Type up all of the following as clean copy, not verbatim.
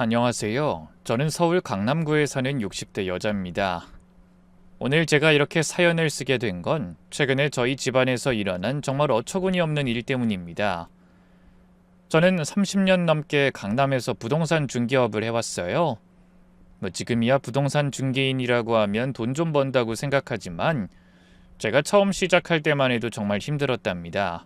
안녕하세요. 저는 서울 강남구에 사는 60대 여자입니다. 오늘 제가 이렇게 사연을 쓰게 된 건 최근에 저희 집안에서 일어난 정말 어처구니 없는 일 때문입니다. 저는 30년 넘게 강남에서 부동산 중개업을 해왔어요. 지금이야 부동산 중개인이라고 하면 돈 좀 번다고 생각하지만 제가 처음 시작할 때만 해도 정말 힘들었답니다.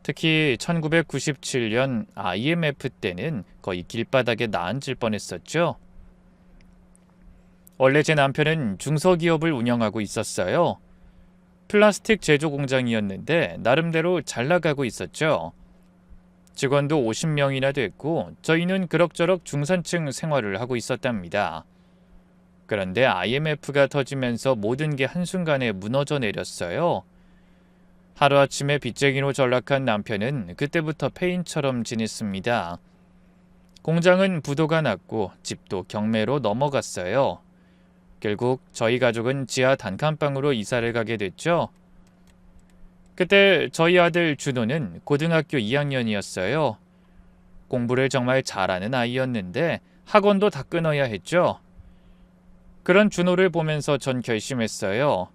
특히 1997년 IMF 때는 거의 길바닥에 나앉을 뻔했었죠. 원래 제 남편은 중소기업을 운영하고 있었어요. 플라스틱 제조 공장이었는데 나름대로 잘 나가고 있었죠. 직원도 50명이나 됐고 저희는 그럭저럭 중산층 생활을 하고 있었답니다. 그런데 IMF가 터지면서 모든 게 한순간에 무너져 내렸어요. 하루아침에 빚쟁이로 전락한 남편은 그때부터 폐인처럼 지냈습니다. 공장은 부도가 났고 집도 경매로 넘어갔어요. 결국 저희 가족은 지하 단칸방으로 이사를 가게 됐죠. 그때 저희 아들 준호는 고등학교 2학년이었어요. 공부를 정말 잘하는 아이였는데 학원도 다 끊어야 했죠. 그런 준호를 보면서 전 결심했어요.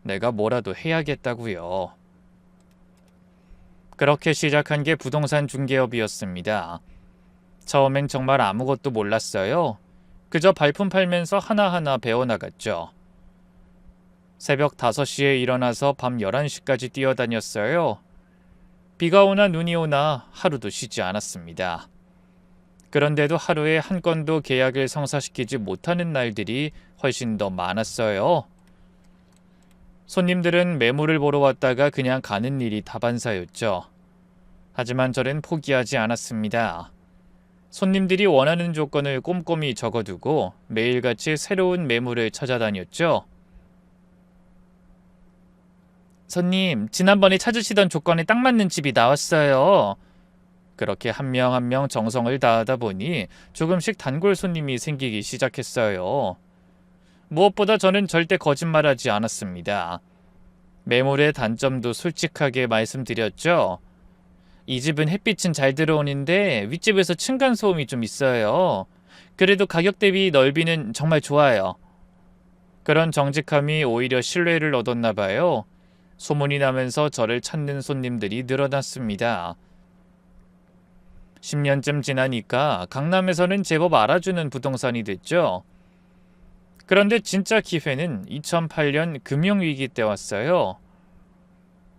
내가 뭐라도 해야겠다고요. 그렇게 시작한 게 부동산 중개업이었습니다. 처음엔 정말 아무것도 몰랐어요. 그저 발품 팔면서 하나하나 배워나갔죠. 새벽 5시에 일어나서 밤 11시까지 뛰어다녔어요. 비가 오나 눈이 오나 하루도 쉬지 않았습니다. 그런데도 하루에 한 건도 계약을 성사시키지 못하는 날들이 훨씬 더 많았어요. 손님들은 매물을 보러 왔다가 그냥 가는 일이 다반사였죠. 하지만 저는 포기하지 않았습니다. 손님들이 원하는 조건을 꼼꼼히 적어두고 매일같이 새로운 매물을 찾아다녔죠. 손님, 지난번에 찾으시던 조건에 딱 맞는 집이 나왔어요. 그렇게 한 명 한 명 정성을 다하다 보니 조금씩 단골 손님이 생기기 시작했어요. 무엇보다 저는 절대 거짓말하지 않았습니다. 매물의 단점도 솔직하게 말씀드렸죠. 이 집은 햇빛은 잘 들어오는데 윗집에서 층간소음이 좀 있어요. 그래도 가격 대비 넓이는 정말 좋아요. 그런 정직함이 오히려 신뢰를 얻었나 봐요. 소문이 나면서 저를 찾는 손님들이 늘어났습니다. 10년쯤 지나니까 강남에서는 제법 알아주는 부동산이 됐죠. 그런데 진짜 기회는 2008년 금융위기 때 왔어요.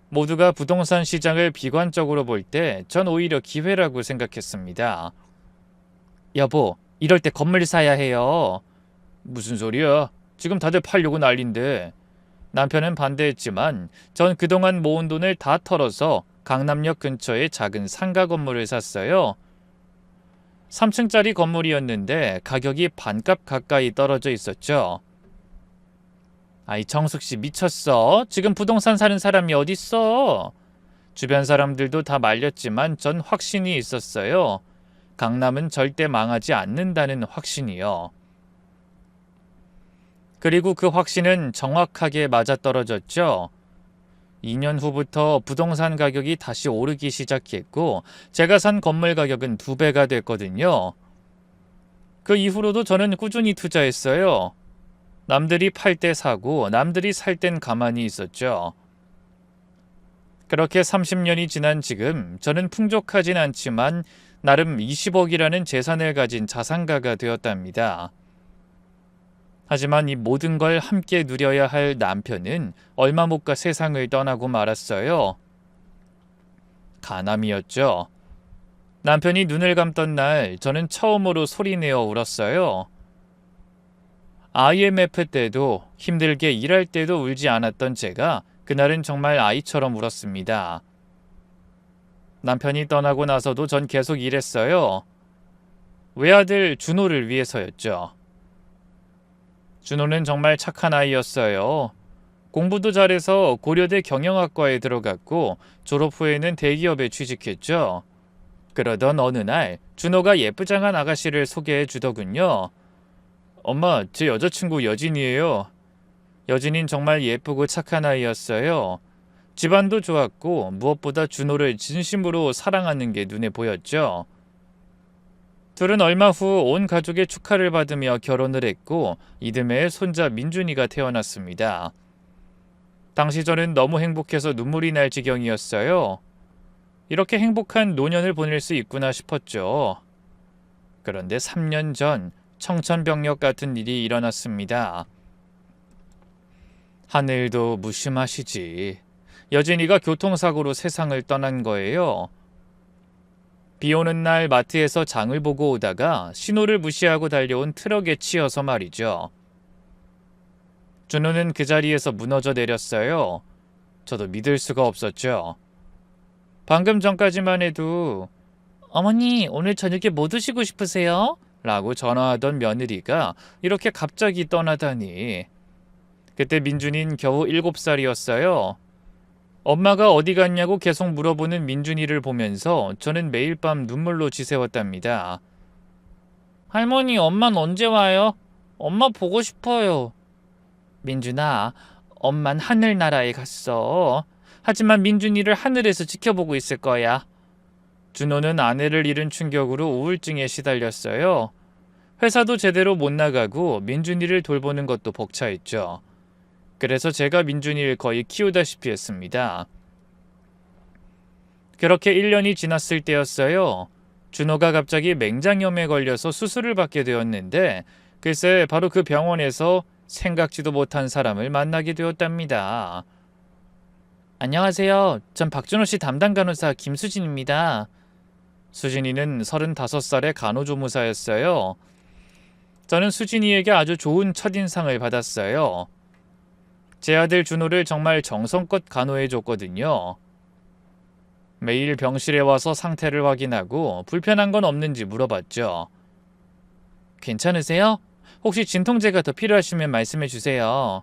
모두가 부동산 시장을 비관적으로 볼 때 전 오히려 기회라고 생각했습니다. 여보, 이럴 때 건물 사야 해요. 무슨 소리야? 지금 다들 팔려고 난린데. 남편은 반대했지만 전 그동안 모은 돈을 다 털어서 강남역 근처에 작은 상가 건물을 샀어요. 3층짜리 건물이었는데 가격이 반값 가까이 떨어져 있었죠. 아이 정숙씨 미쳤어? 지금 부동산 사는 사람이 어딨어? 주변 사람들도 다 말렸지만 전 확신이 있었어요. 강남은 절대 망하지 않는다는 확신이요. 그리고 그 확신은 정확하게 맞아떨어졌죠. 2년 후부터 부동산 가격이 다시 오르기 시작했고 제가 산 건물 가격은 2배가 됐거든요. 그 이후로도 저는 꾸준히 투자했어요. 남들이 팔 때 사고 남들이 살 땐 가만히 있었죠. 그렇게 30년이 지난 지금 저는 풍족하진 않지만 나름 20억이라는 재산을 가진 자산가가 되었답니다. 하지만 이 모든 걸 함께 누려야 할 남편은 얼마 못 가 세상을 떠나고 말았어요. 간암이었죠. 남편이 눈을 감던 날 저는 처음으로 소리내어 울었어요. IMF 때도 힘들게 일할 때도 울지 않았던 제가 그날은 정말 아이처럼 울었습니다. 남편이 떠나고 나서도 전 계속 일했어요. 외아들 준호를 위해서였죠. 준호는 정말 착한 아이였어요. 공부도 잘해서 고려대 경영학과에 들어갔고 졸업 후에는 대기업에 취직했죠. 그러던 어느 날 준호가 예쁘장한 아가씨를 소개해 주더군요. 엄마, 제 여자친구 여진이에요. 여진인 정말 예쁘고 착한 아이였어요. 집안도 좋았고 무엇보다 준호를 진심으로 사랑하는 게 눈에 보였죠. 둘은 얼마 후 온 가족의 축하를 받으며 결혼을 했고 이듬해 손자 민준이가 태어났습니다. 당시 저는 너무 행복해서 눈물이 날 지경이었어요. 이렇게 행복한 노년을 보낼 수 있구나 싶었죠. 그런데 3년 전 청천벽력 같은 일이 일어났습니다. 하늘도 무심하시지. 여진이가 교통사고로 세상을 떠난 거예요. 비 오는 날 마트에서 장을 보고 오다가 신호를 무시하고 달려온 트럭에 치여서 말이죠. 준호는 그 자리에서 무너져 내렸어요. 저도 믿을 수가 없었죠. 방금 전까지만 해도 어머니 오늘 저녁에 뭐 드시고 싶으세요? 라고 전화하던 며느리가 이렇게 갑자기 떠나다니. 그때 민준이는 겨우 7살이었어요. 엄마가 어디 갔냐고 계속 물어보는 민준이를 보면서 저는 매일 밤 눈물로 지새웠답니다. 할머니, 엄만 언제 와요? 엄마 보고 싶어요. 민준아, 엄만 하늘나라에 갔어. 하지만 민준이를 하늘에서 지켜보고 있을 거야. 준호는 아내를 잃은 충격으로 우울증에 시달렸어요. 회사도 제대로 못 나가고 민준이를 돌보는 것도 벅차있죠. 그래서 제가 민준이를 거의 키우다시피 했습니다. 그렇게 1년이 지났을 때였어요. 준호가 갑자기 맹장염에 걸려서 수술을 받게 되었는데 글쎄 바로 그 병원에서 생각지도 못한 사람을 만나게 되었답니다. 안녕하세요. 전 박준호 씨 담당 간호사 김수진입니다. 수진이는 35살의 간호조무사였어요. 저는 수진이에게 아주 좋은 첫인상을 받았어요. 제 아들 준호를 정말 정성껏 간호해줬거든요. 매일 병실에 와서 상태를 확인하고 불편한 건 없는지 물어봤죠. 괜찮으세요? 혹시 진통제가 더 필요하시면 말씀해 주세요.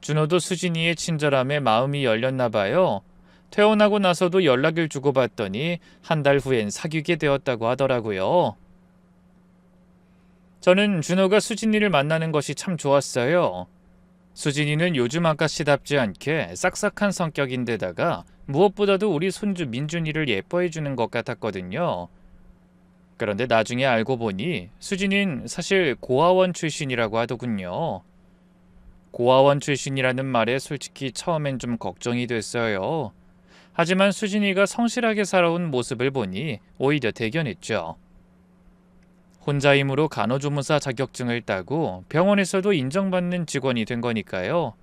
준호도 수진이의 친절함에 마음이 열렸나 봐요. 퇴원하고 나서도 연락을 주고받더니 한 달 후엔 사귀게 되었다고 하더라고요. 저는 준호가 수진이를 만나는 것이 참 좋았어요. 수진이는 요즘 아가씨답지 않게 싹싹한 성격인데다가 무엇보다도 우리 손주 민준이를 예뻐해주는 것 같았거든요. 그런데 나중에 알고 보니 수진이는 사실 고아원 출신이라고 하더군요. 고아원 출신이라는 말에 솔직히 처음엔 좀 걱정이 됐어요. 하지만 수진이가 성실하게 살아온 모습을 보니 오히려 대견했죠. 혼자 힘으로 간호조무사 자격증을 따고 병원에서도 인정받는 직원이 된 거니까요.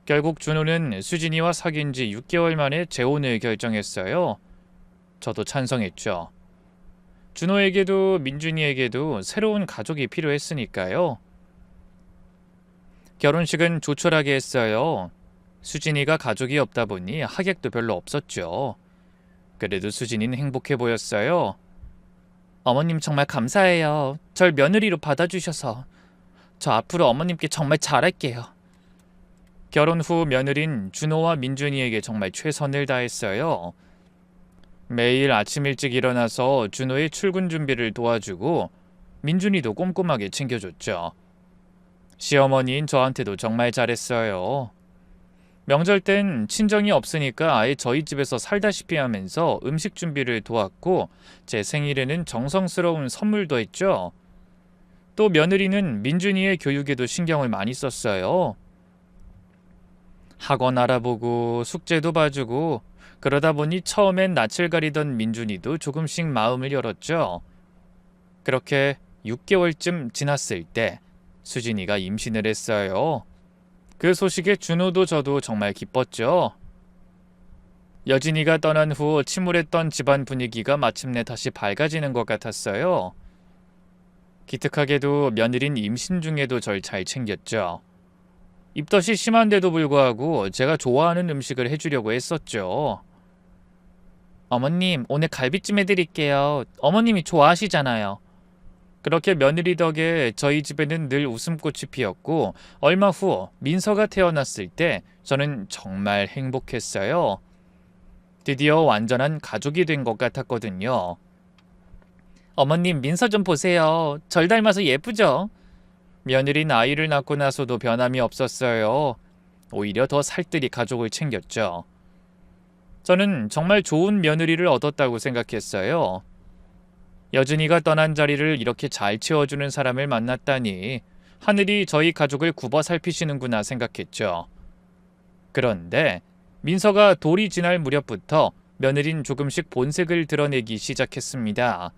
결국 준호는 수진이와 사귄 지 6개월 만에 재혼을 결정했어요. 저도 찬성했죠. 준호에게도 민준이에게도 새로운 가족이 필요했으니까요. 결혼식은 조촐하게 했어요. 수진이가 가족이 없다 보니 하객도 별로 없었죠. 그래도 수진이는 행복해 보였어요. 어머님 정말 감사해요. 절 며느리로 받아주셔서. 저 앞으로 어머님께 정말 잘할게요. 결혼 후 며느린 준호와 민준이에게 정말 최선을 다했어요. 매일 아침 일찍 일어나서 준호의 출근 준비를 도와주고 민준이도 꼼꼼하게 챙겨줬죠. 시어머니인 저한테도 정말 잘했어요. 명절 땐 친정이 없으니까 아예 저희 집에서 살다시피 하면서 음식 준비를 도왔고 제 생일에는 정성스러운 선물도 했죠. 또 며느리는 민준이의 교육에도 신경을 많이 썼어요. 학원 알아보고 숙제도 봐주고 그러다 보니 처음엔 낯을 가리던 민준이도 조금씩 마음을 열었죠. 그렇게 6개월쯤 지났을 때 수진이가 임신을 했어요. 그 소식에 준호도 저도 정말 기뻤죠. 여진이가 떠난 후 침울했던 집안 분위기가 마침내 다시 밝아지는 것 같았어요. 기특하게도 며느린 임신 중에도 절 잘 챙겼죠. 입덧이 심한데도 불구하고 제가 좋아하는 음식을 해주려고 했었죠. 어머님, 오늘 갈비찜 해드릴게요. 어머님이 좋아하시잖아요. 그렇게 며느리 덕에 저희 집에는 늘 웃음꽃이 피었고 얼마 후 민서가 태어났을 때 저는 정말 행복했어요. 드디어 완전한 가족이 된 것 같았거든요. 어머님, 민서 좀 보세요. 절 닮아서 예쁘죠? 며느린 아이를 낳고 나서도 변함이 없었어요. 오히려 더 살뜰히 가족을 챙겼죠. 저는 정말 좋은 며느리를 얻었다고 생각했어요. 여진이가 떠난 자리를 이렇게 잘 채워주는 사람을 만났다니 하늘이 저희 가족을 굽어 살피시는구나 생각했죠. 그런데 민서가 돌이 지날 무렵부터 며느린 조금씩 본색을 드러내기 시작했습니다.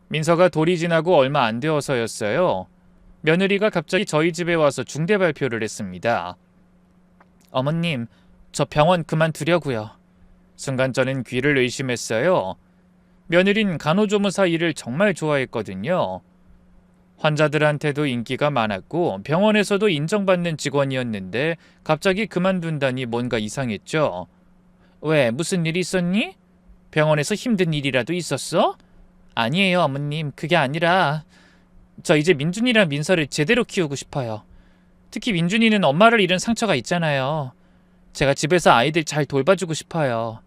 민서가 돌이 지나고 얼마 안 되어서였어요. 며느리가 갑자기 저희 집에 와서 중대 발표를 했습니다. 어머님, 저 병원 그만두려고요. 순간 저는 귀를 의심했어요. 며느린 간호조무사 일을 정말 좋아했거든요. 환자들한테도 인기가 많았고 병원에서도 인정받는 직원이었는데 갑자기 그만둔다니 뭔가 이상했죠. 왜, 무슨 일 있었니? 병원에서 힘든 일이라도 있었어? 아니에요, 어머님. 그게 아니라 저 이제 민준이랑 민서를 제대로 키우고 싶어요. 특히 민준이는 엄마를 잃은 상처가 있잖아요. 제가 집에서 아이들 잘 돌봐주고 싶어요.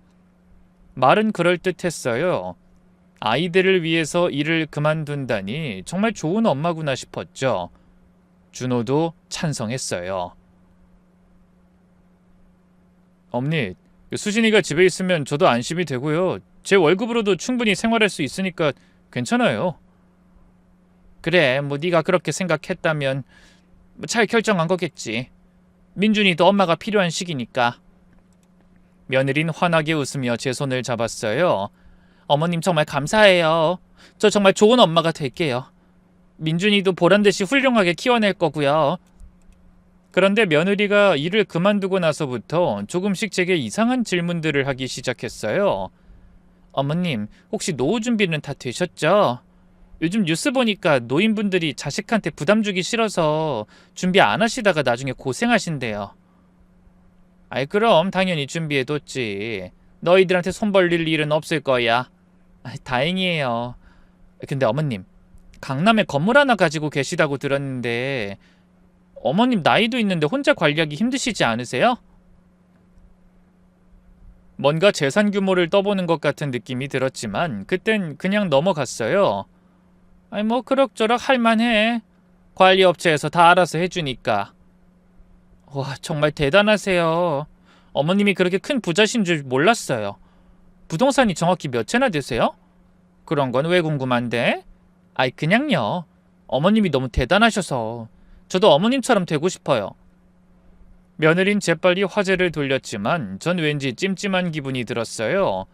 말은 그럴듯했어요. 아이들을 위해서 일을 그만둔다니 정말 좋은 엄마구나 싶었죠. 준호도 찬성했어요. 어머니, 수진이가 집에 있으면 저도 안심이 되고요. 제 월급으로도 충분히 생활할 수 있으니까 괜찮아요. 그래, 뭐 네가 그렇게 생각했다면 잘 결정한 거겠지. 민준이도 엄마가 필요한 시기니까. 며느린 환하게 웃으며 제 손을 잡았어요. 어머님 정말 감사해요. 저 정말 좋은 엄마가 될게요. 민준이도 보란듯이 훌륭하게 키워낼 거고요. 그런데 며느리가 일을 그만두고 나서부터 조금씩 제게 이상한 질문들을 하기 시작했어요. 어머님, 혹시 노후 준비는 다 되셨죠? 요즘 뉴스 보니까 노인분들이 자식한테 부담 주기 싫어서 준비 안 하시다가 나중에 고생하신대요. 아이, 그럼 당연히 준비해뒀지. 너희들한테 손 벌릴 일은 없을 거야. 다행이에요. 근데 어머님, 강남에 건물 하나 가지고 계시다고 들었는데 어머님 나이도 있는데 혼자 관리하기 힘드시지 않으세요? 뭔가 재산 규모를 떠보는 것 같은 느낌이 들었지만 그땐 그냥 넘어갔어요. 아니 뭐 그럭저럭 할만해. 관리업체에서 다 알아서 해주니까. 와, 정말 대단하세요. 어머님이 그렇게 큰 부자신 줄 몰랐어요. 부동산이 정확히 몇 채나 되세요? 그런 건 왜 궁금한데? 아이, 그냥요. 어머님이 너무 대단하셔서 저도 어머님처럼 되고 싶어요. 며느린 재빨리 화제를 돌렸지만 전 왠지 찜찜한 기분이 들었어요.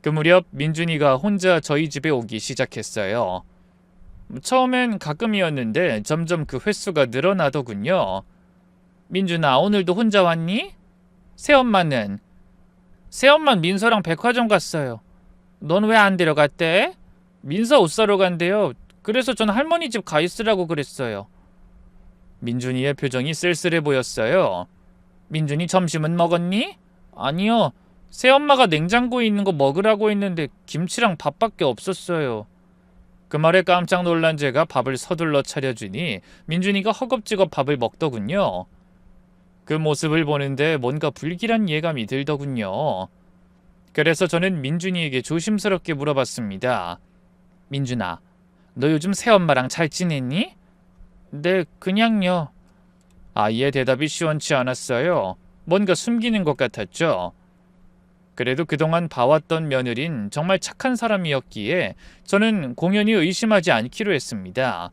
그 무렵 민준이가 혼자 저희 집에 오기 시작했어요. 처음엔 가끔이었는데 점점 그 횟수가 늘어나더군요. 민준아, 오늘도 혼자 왔니? 새엄마는? 새엄마는 민서랑 백화점 갔어요. 넌 왜 안 데려갔대? 민서 옷 사러 간대요. 그래서 전 할머니 집 가 있으라고 그랬어요. 민준이의 표정이 쓸쓸해 보였어요. 민준이 점심은 먹었니? 아니요. 새엄마가 냉장고에 있는 거 먹으라고 했는데 김치랑 밥밖에 없었어요. 그 말에 깜짝 놀란 제가 밥을 서둘러 차려주니 민준이가 허겁지겁 밥을 먹더군요. 그 모습을 보는데 뭔가 불길한 예감이 들더군요. 그래서 저는 민준이에게 조심스럽게 물어봤습니다. 민준아, 너 요즘 새엄마랑 잘 지냈니? 네, 그냥요. 아이의 대답이 시원치 않았어요. 뭔가 숨기는 것 같았죠. 그래도 그동안 봐왔던 며느린 정말 착한 사람이었기에 저는 공연히 의심하지 않기로 했습니다.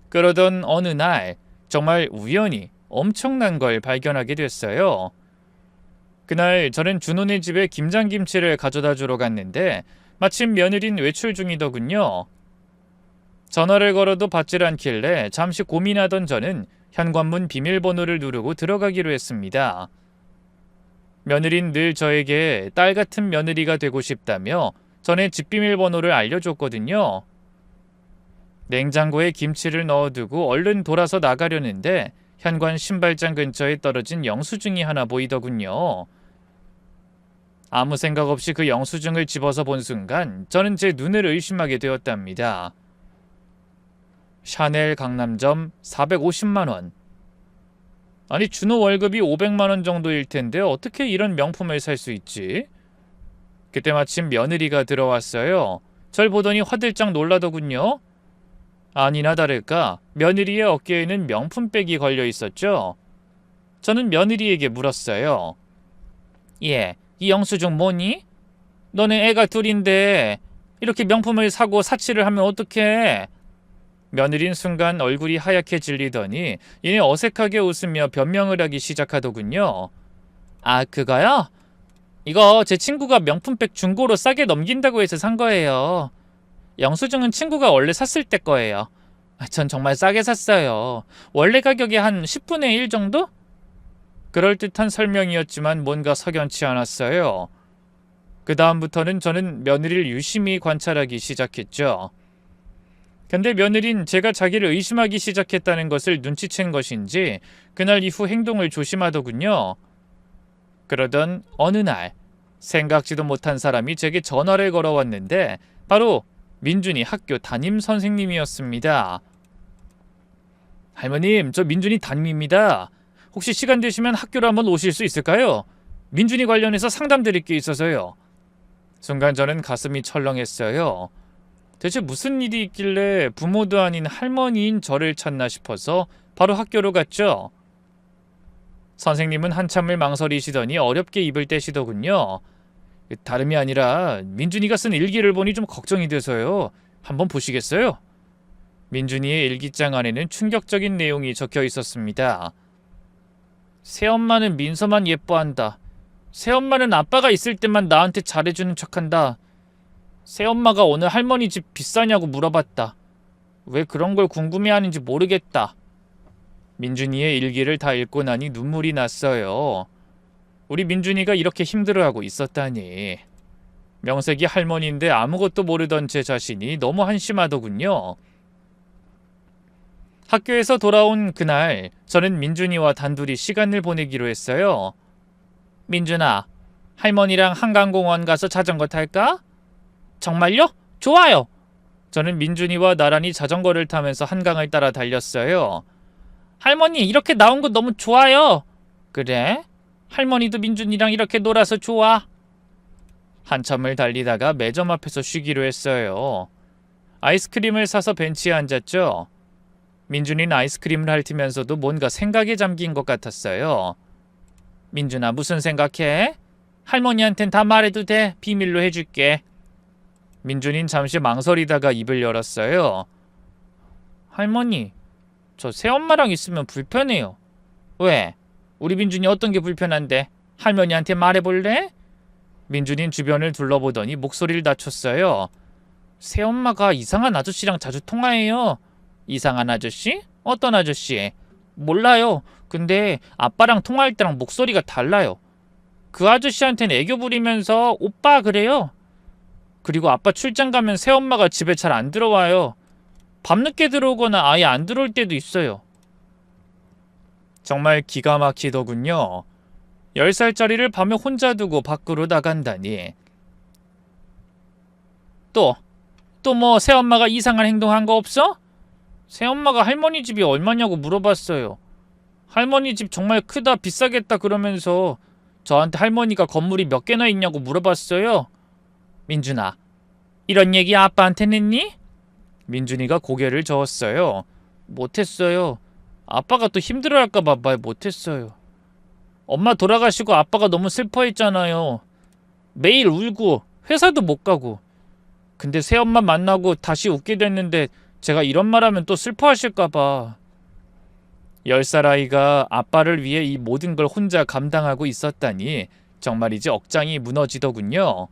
그러던 어느 날 정말 우연히 엄청난 걸 발견하게 됐어요. 그날 저는 준호네 집에 김장김치를 가져다 주러 갔는데 마침 며느린 외출 중이더군요. 전화를 걸어도 받질 않길래 잠시 고민하던 저는 현관문 비밀번호를 누르고 들어가기로 했습니다. 며느린 늘 저에게 딸 같은 며느리가 되고 싶다며 전에 집 비밀번호를 알려줬거든요. 냉장고에 김치를 넣어두고 얼른 돌아서 나가려는데 현관 신발장 근처에 떨어진 영수증이 하나 보이더군요. 아무 생각 없이 그 영수증을 집어서 본 순간 저는 제 눈을 의심하게 되었답니다. 샤넬 강남점 450만원. 아니, 준호 월급이 500만원 정도일 텐데 어떻게 이런 명품을 살 수 있지? 그때 마침 며느리가 들어왔어요. 절 보더니 화들짝 놀라더군요. 아니나 다를까 며느리의 어깨에는 명품백이 걸려 있었죠. 저는 며느리에게 물었어요. 예, 이 영수증 뭐니? 너네 애가 둘인데 이렇게 명품을 사고 사치를 하면 어떡해? 며느린 순간 얼굴이 하얗게 질리더니 이내 어색하게 웃으며 변명을 하기 시작하더군요. 아, 그거요? 이거 제 친구가 명품백 중고로 싸게 넘긴다고 해서 산 거예요. 영수증은 친구가 원래 샀을 때 거예요. 전 정말 싸게 샀어요. 원래 가격의 한 10분의 1 정도? 그럴듯한 설명이었지만 뭔가 석연치 않았어요. 그 다음부터는 저는 며느리를 유심히 관찰하기 시작했죠. 근데 며느린 제가 자기를 의심하기 시작했다는 것을 눈치챈 것인지 그날 이후 행동을 조심하더군요. 그러던 어느 날 생각지도 못한 사람이 제게 전화를 걸어왔는데 바로 민준이 학교 담임 선생님이었습니다. 할머님, 저 민준이 담임입니다. 혹시 시간 되시면 학교로 한번 오실 수 있을까요? 민준이 관련해서 상담 드릴 게 있어서요. 순간 저는 가슴이 철렁했어요. 대체 무슨 일이 있길래 부모도 아닌 할머니인 저를 찾나 싶어서 바로 학교로 갔죠. 선생님은 한참을 망설이시더니 어렵게 입을 떼시더군요. 다름이 아니라 민준이가 쓴 일기를 보니 좀 걱정이 돼서요. 한번 보시겠어요? 민준이의 일기장 안에는 충격적인 내용이 적혀 있었습니다. 새엄마는 민서만 예뻐한다. 새엄마는 아빠가 있을 때만 나한테 잘해주는 척한다. 새엄마가 오늘 할머니 집 비싸냐고 물어봤다. 왜 그런 걸 궁금해하는지 모르겠다. 민준이의 일기를 다 읽고 나니 눈물이 났어요. 우리 민준이가 이렇게 힘들어하고 있었다니. 명색이 할머니인데 아무것도 모르던 제 자신이 너무 한심하더군요. 학교에서 돌아온 그날 저는 민준이와 단둘이 시간을 보내기로 했어요. 민준아, 할머니랑 한강공원 가서 자전거 탈까? 정말요? 좋아요. 저는 민준이와 나란히 자전거를 타면서 한강을 따라 달렸어요. 할머니, 이렇게 나온 거 너무 좋아요. 그래? 할머니도 민준이랑 이렇게 놀아서 좋아. 한참을 달리다가 매점 앞에서 쉬기로 했어요. 아이스크림을 사서 벤치에 앉았죠. 민준이는 아이스크림을 핥으면서도 뭔가 생각에 잠긴 것 같았어요. 민준아, 무슨 생각해? 할머니한텐 다 말해도 돼. 비밀로 해줄게. 민준이는 잠시 망설이다가 입을 열었어요. 할머니, 저 새엄마랑 있으면 불편해요. 왜? 우리 민준이 어떤 게 불편한데? 할머니한테 말해볼래? 민준이는 주변을 둘러보더니 목소리를 낮췄어요. 새엄마가 이상한 아저씨랑 자주 통화해요. 이상한 아저씨? 어떤 아저씨? 몰라요. 근데 아빠랑 통화할 때랑 목소리가 달라요. 그 아저씨한테는 애교 부리면서 오빠 그래요. 그리고 아빠 출장 가면 새엄마가 집에 잘 안 들어와요. 밤늦게 들어오거나 아예 안 들어올 때도 있어요. 정말 기가 막히더군요. 10살짜리를 밤에 혼자 두고 밖으로 나간다니. 또 뭐 새엄마가 이상한 행동한 거 없어? 새엄마가 할머니 집이 얼마냐고 물어봤어요. 할머니 집 정말 크다 비싸겠다 그러면서 저한테 할머니가 건물이 몇 개나 있냐고 물어봤어요. 민준아, 이런 얘기 아빠한테는 했니? 민준이가 고개를 저었어요. 못했어요. 아빠가 또 힘들어할까봐 말 못했어요. 엄마 돌아가시고 아빠가 너무 슬퍼했잖아요. 매일 울고 회사도 못 가고. 근데 새엄마 만나고 다시 웃게 됐는데 제가 이런 말하면 또 슬퍼하실까봐. 10살 아이가 아빠를 위해 이 모든 걸 혼자 감당하고 있었다니 정말이지 억장이 무너지더군요.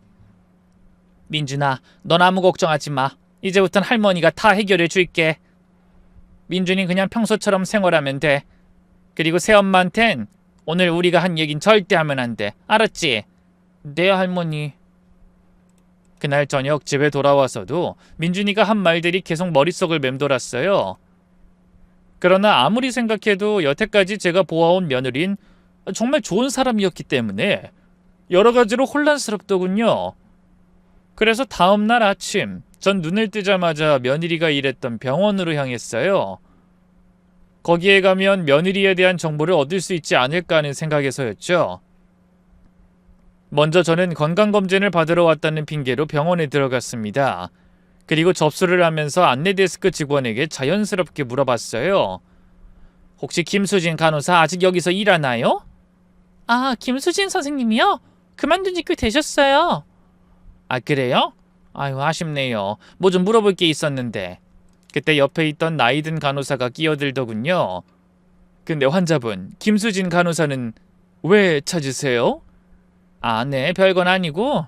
민준아, 넌 아무 걱정하지 마. 이제부턴 할머니가 다 해결해 줄게. 민준이 그냥 평소처럼 생활하면 돼. 그리고 새엄마한텐 오늘 우리가 한 얘긴 절대 하면 안 돼. 알았지? 네, 할머니. 그날 저녁 집에 돌아와서도 민준이가 한 말들이 계속 머릿속을 맴돌았어요. 그러나 아무리 생각해도 여태까지 제가 보아온 며느린 정말 좋은 사람이었기 때문에 여러 가지로 혼란스럽더군요. 그래서 다음 날 아침 전 눈을 뜨자마자 며느리가 일했던 병원으로 향했어요. 거기에 가면 며느리에 대한 정보를 얻을 수 있지 않을까 하는 생각에서였죠. 먼저 저는 건강검진을 받으러 왔다는 핑계로 병원에 들어갔습니다. 그리고 접수를 하면서 안내데스크 직원에게 자연스럽게 물어봤어요. 혹시 김수진 간호사 아직 여기서 일하나요? 아, 김수진 선생님이요? 그만둔 지 꽤 되셨어요. 아, 그래요? 아유, 아쉽네요. 뭐 좀 물어볼 게 있었는데. 그때 옆에 있던 나이든 간호사가 끼어들더군요. 근데 환자분, 김수진 간호사는 왜 찾으세요? 아, 네, 별건 아니고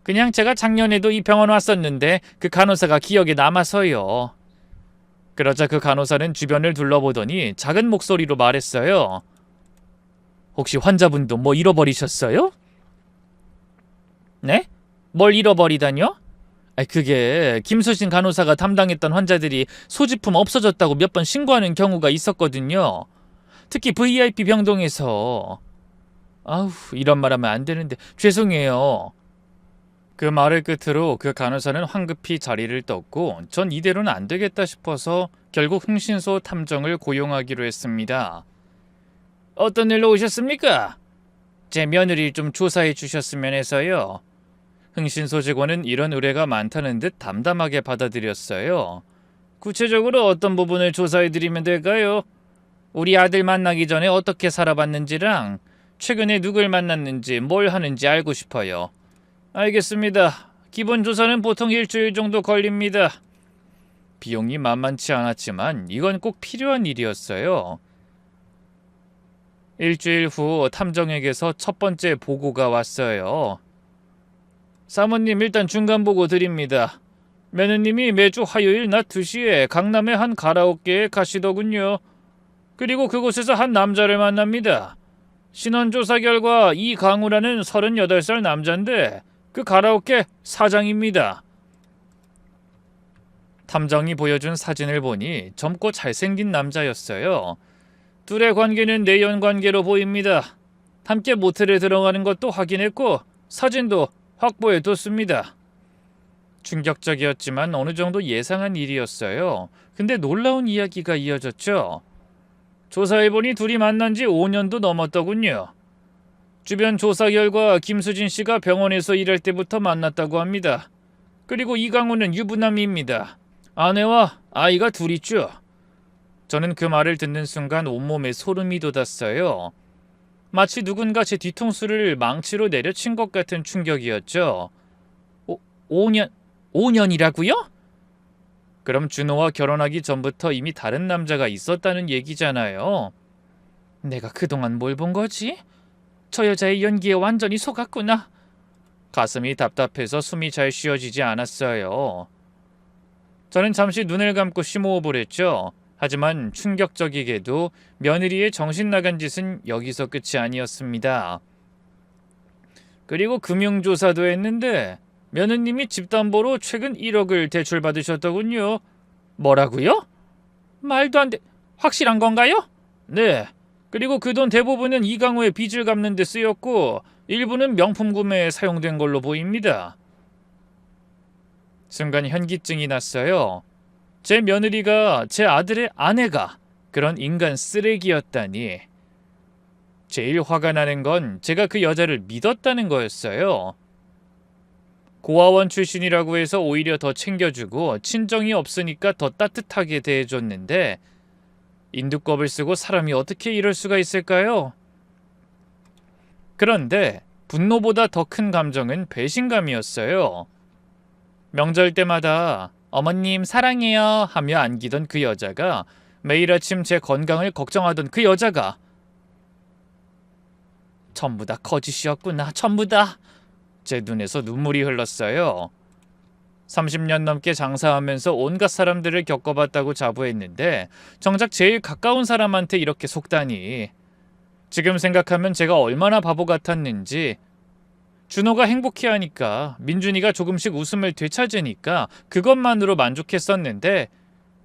그냥 제가 작년에도 이 병원 왔었는데 그 간호사가 기억에 남아서요. 그러자 그 간호사는 주변을 둘러보더니 작은 목소리로 말했어요. 혹시 환자분도 뭐 잃어버리셨어요? 네? 뭘 잃어버리다뇨? 그게 김수진 간호사가 담당했던 환자들이 소지품 없어졌다고 몇 번 신고하는 경우가 있었거든요. 특히 VIP 병동에서. 아우, 이런 말 하면 안 되는데 죄송해요. 그 말을 끝으로 그 간호사는 황급히 자리를 떴고 전 이대로는 안 되겠다 싶어서 결국 흥신소 탐정을 고용하기로 했습니다. 어떤 일로 오셨습니까? 제 며느리 좀 조사해 주셨으면 해서요. 흥신소 직원은 이런 의뢰가 많다는 듯 담담하게 받아들였어요. 구체적으로 어떤 부분을 조사해 드리면 될까요? 우리 아들 만나기 전에 어떻게 살아봤는지랑 최근에 누굴 만났는지 뭘 하는지 알고 싶어요. 알겠습니다. 기본 조사는 보통 일주일 정도 걸립니다. 비용이 만만치 않았지만 이건 꼭 필요한 일이었어요. 일주일 후 탐정에게서 첫 번째 보고가 왔어요. 사모님, 일단 중간 보고 드립니다. 매느님이 매주 화요일 낮 2시에 강남의 한 가라오케에 가시더군요. 그리고 그곳에서 한 남자를 만납니다. 신원조사 결과 이강우라는 38살 남자인데 그 가라오케 사장입니다. 탐정이 보여준 사진을 보니 젊고 잘생긴 남자였어요. 둘의 관계는 내연관계로 보입니다. 함께 모텔에 들어가는 것도 확인했고 사진도 확보해뒀습니다. 충격적이었지만 어느 정도 예상한 일이었어요. 근데 놀라운 이야기가 이어졌죠. 조사해보니 둘이 만난 지 5년도 넘었더군요. 주변 조사 결과 김수진 씨가 병원에서 일할 때부터 만났다고 합니다. 그리고 이강우는 유부남입니다. 아내와 아이가 둘 있죠. 저는 그 말을 듣는 순간 온몸에 소름이 돋았어요. 마치 누군가 제 뒤통수를 망치로 내려친 것 같은 충격이었죠. 5년이라고요? 그럼 준호와 결혼하기 전부터 이미 다른 남자가 있었다는 얘기잖아요. 내가 그동안 뭘 본 거지? 저 여자의 연기에 완전히 속았구나. 가슴이 답답해서 숨이 잘 쉬어지지 않았어요. 저는 잠시 눈을 감고 심호흡을 했죠. 하지만 충격적이게도 며느리의 정신 나간 짓은 여기서 끝이 아니었습니다. 그리고 금융조사도 했는데 며느님이 집담보로 최근 1억을 대출받으셨더군요. 뭐라고요? 말도 안 돼. 확실한 건가요? 네. 그리고 그 돈 대부분은 이강호의 빚을 갚는 데 쓰였고 일부는 명품 구매에 사용된 걸로 보입니다. 순간 현기증이 났어요. 제 며느리가 제 아들의 아내가 그런 인간 쓰레기였다니. 제일 화가 나는 건 제가 그 여자를 믿었다는 거였어요. 고아원 출신이라고 해서 오히려 더 챙겨주고 친정이 없으니까 더 따뜻하게 대해줬는데 인두껍을 쓰고 사람이 어떻게 이럴 수가 있을까요? 그런데 분노보다 더 큰 감정은 배신감이었어요. 명절 때마다 어머님 사랑해요 하며 안기던 그 여자가 매일 아침 제 건강을 걱정하던 그 여자가 전부 다 거짓이었구나. 전부 다. 제 눈에서 눈물이 흘렀어요. 30년 넘게 장사하면서 온갖 사람들을 겪어봤다고 자부했는데 정작 제일 가까운 사람한테 이렇게 속다니. 지금 생각하면 제가 얼마나 바보 같았는지. 준호가 행복해하니까 민준이가 조금씩 웃음을 되찾으니까 그것만으로 만족했었는데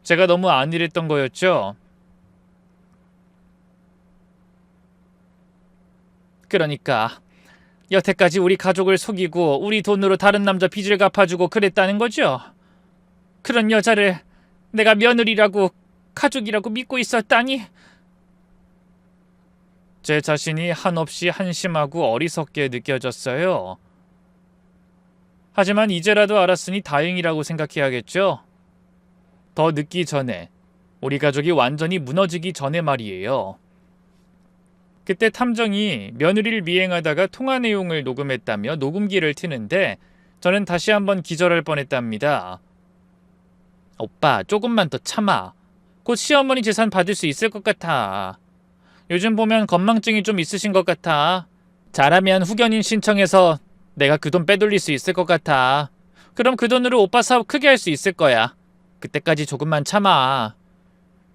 제가 너무 안일했던 거였죠. 그러니까 여태까지 우리 가족을 속이고 우리 돈으로 다른 남자 빚을 갚아주고 그랬다는 거죠. 그런 여자를 내가 며느리라고 가족이라고 믿고 있었다니. 제 자신이 한없이 한심하고 어리석게 느껴졌어요. 하지만 이제라도 알았으니 다행이라고 생각해야겠죠. 더 늦기 전에, 우리 가족이 완전히 무너지기 전에 말이에요. 그때 탐정이 며느리를 미행하다가 통화 내용을 녹음했다며 녹음기를 트는데 저는 다시 한번 기절할 뻔했답니다. 오빠, 조금만 더 참아. 곧 시어머니 재산 받을 수 있을 것 같아. 요즘 보면 건망증이 좀 있으신 것 같아. 잘하면 후견인 신청해서 내가 그 돈 빼돌릴 수 있을 것 같아. 그럼 그 돈으로 오빠 사업 크게 할 수 있을 거야. 그때까지 조금만 참아.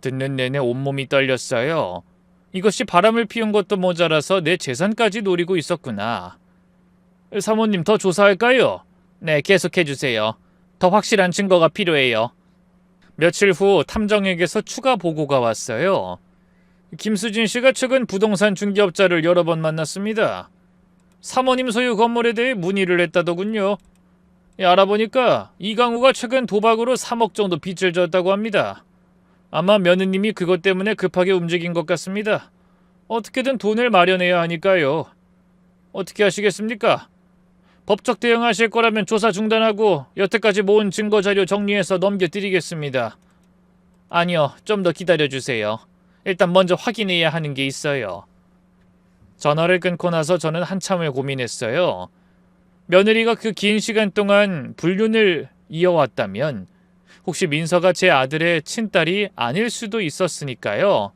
듣는 내내 온몸이 떨렸어요. 이것이 바람을 피운 것도 모자라서 내 재산까지 노리고 있었구나. 사모님, 더 조사할까요? 네, 계속해주세요. 더 확실한 증거가 필요해요. 며칠 후 탐정에게서 추가 보고가 왔어요. 김수진 씨가 최근 부동산 중개업자를 여러 번 만났습니다. 사모님 소유 건물에 대해 문의를 했다더군요. 알아보니까 이강우가 최근 도박으로 3억 정도 빚을 졌다고 합니다. 아마 며느님이 그것 때문에 급하게 움직인 것 같습니다. 어떻게든 돈을 마련해야 하니까요. 어떻게 하시겠습니까? 법적 대응하실 거라면 조사 중단하고 여태까지 모은 증거 자료 정리해서 넘겨드리겠습니다. 아니요, 좀 더 기다려주세요. 일단 먼저 확인해야 하는 게 있어요. 전화를 끊고 나서 저는 한참을 고민했어요. 며느리가 그 긴 시간 동안 불륜을 이어왔다면 혹시 민서가 제 아들의 친딸이 아닐 수도 있었으니까요.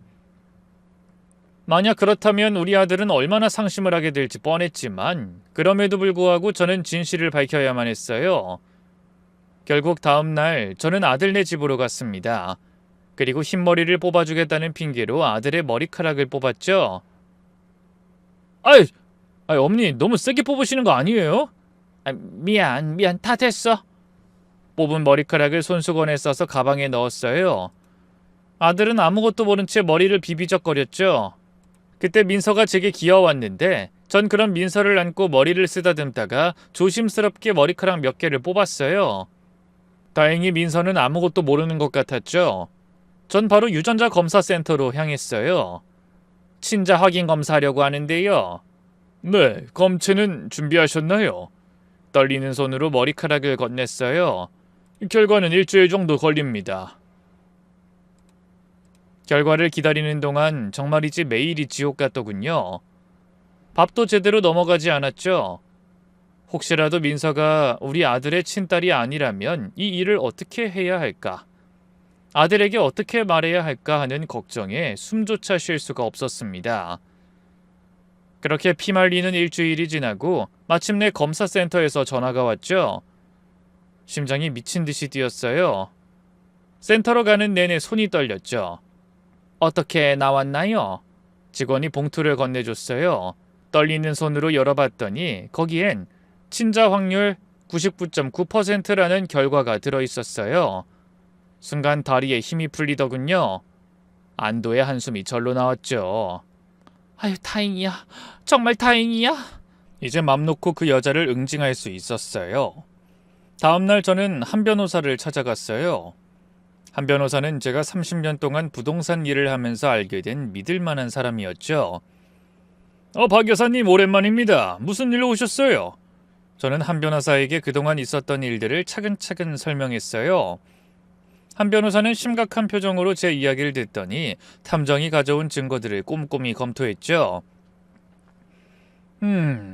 만약 그렇다면 우리 아들은 얼마나 상심을 하게 될지 뻔했지만 그럼에도 불구하고 저는 진실을 밝혀야만 했어요. 결국 다음 날 저는 아들네 집으로 갔습니다. 그리고 흰머리를 뽑아주겠다는 핑계로 아들의 머리카락을 뽑았죠. 아이, 어머니 너무 세게 뽑으시는 거 아니에요? 미안, 다 됐어. 뽑은 머리카락을 손수건에 싸서 가방에 넣었어요. 아들은 아무것도 모른 채 머리를 비비적거렸죠. 그때 민서가 제게 기어왔는데 전 그런 민서를 안고 머리를 쓰다듬다가 조심스럽게 머리카락 몇 개를 뽑았어요. 다행히 민서는 아무것도 모르는 것 같았죠. 전 바로 유전자 검사센터로 향했어요. 친자 확인 검사하려고 하는데요. 네, 검체는 준비하셨나요? 떨리는 손으로 머리카락을 건넸어요. 결과는 일주일 정도 걸립니다. 결과를 기다리는 동안 정말이지 매일이 지옥 같더군요. 밥도 제대로 넘어가지 않았죠. 혹시라도 민서가 우리 아들의 친딸이 아니라면 이 일을 어떻게 해야 할까? 아들에게 어떻게 말해야 할까 하는 걱정에 숨조차 쉴 수가 없었습니다. 그렇게 피말리는 일주일이 지나고 마침내 검사센터에서 전화가 왔죠. 심장이 미친 듯이 뛰었어요. 센터로 가는 내내 손이 떨렸죠. 어떻게 나왔나요? 직원이 봉투를 건네줬어요. 떨리는 손으로 열어봤더니 거기엔 친자 확률 99.9%라는 결과가 들어있었어요. 순간 다리에 힘이 풀리더군요. 안도의 한숨이 절로 나왔죠. 아유, 다행이야. 정말 다행이야. 이제 맘 놓고 그 여자를 응징할 수 있었어요. 다음날 저는 한 변호사를 찾아갔어요. 한 변호사는 제가 30년 동안 부동산 일을 하면서 알게 된 믿을 만한 사람이었죠. 박 여사님, 오랜만입니다. 무슨 일로 오셨어요? 저는 한 변호사에게 그동안 있었던 일들을 차근차근 설명했어요. 한 변호사는 심각한 표정으로 제 이야기를 듣더니 탐정이 가져온 증거들을 꼼꼼히 검토했죠.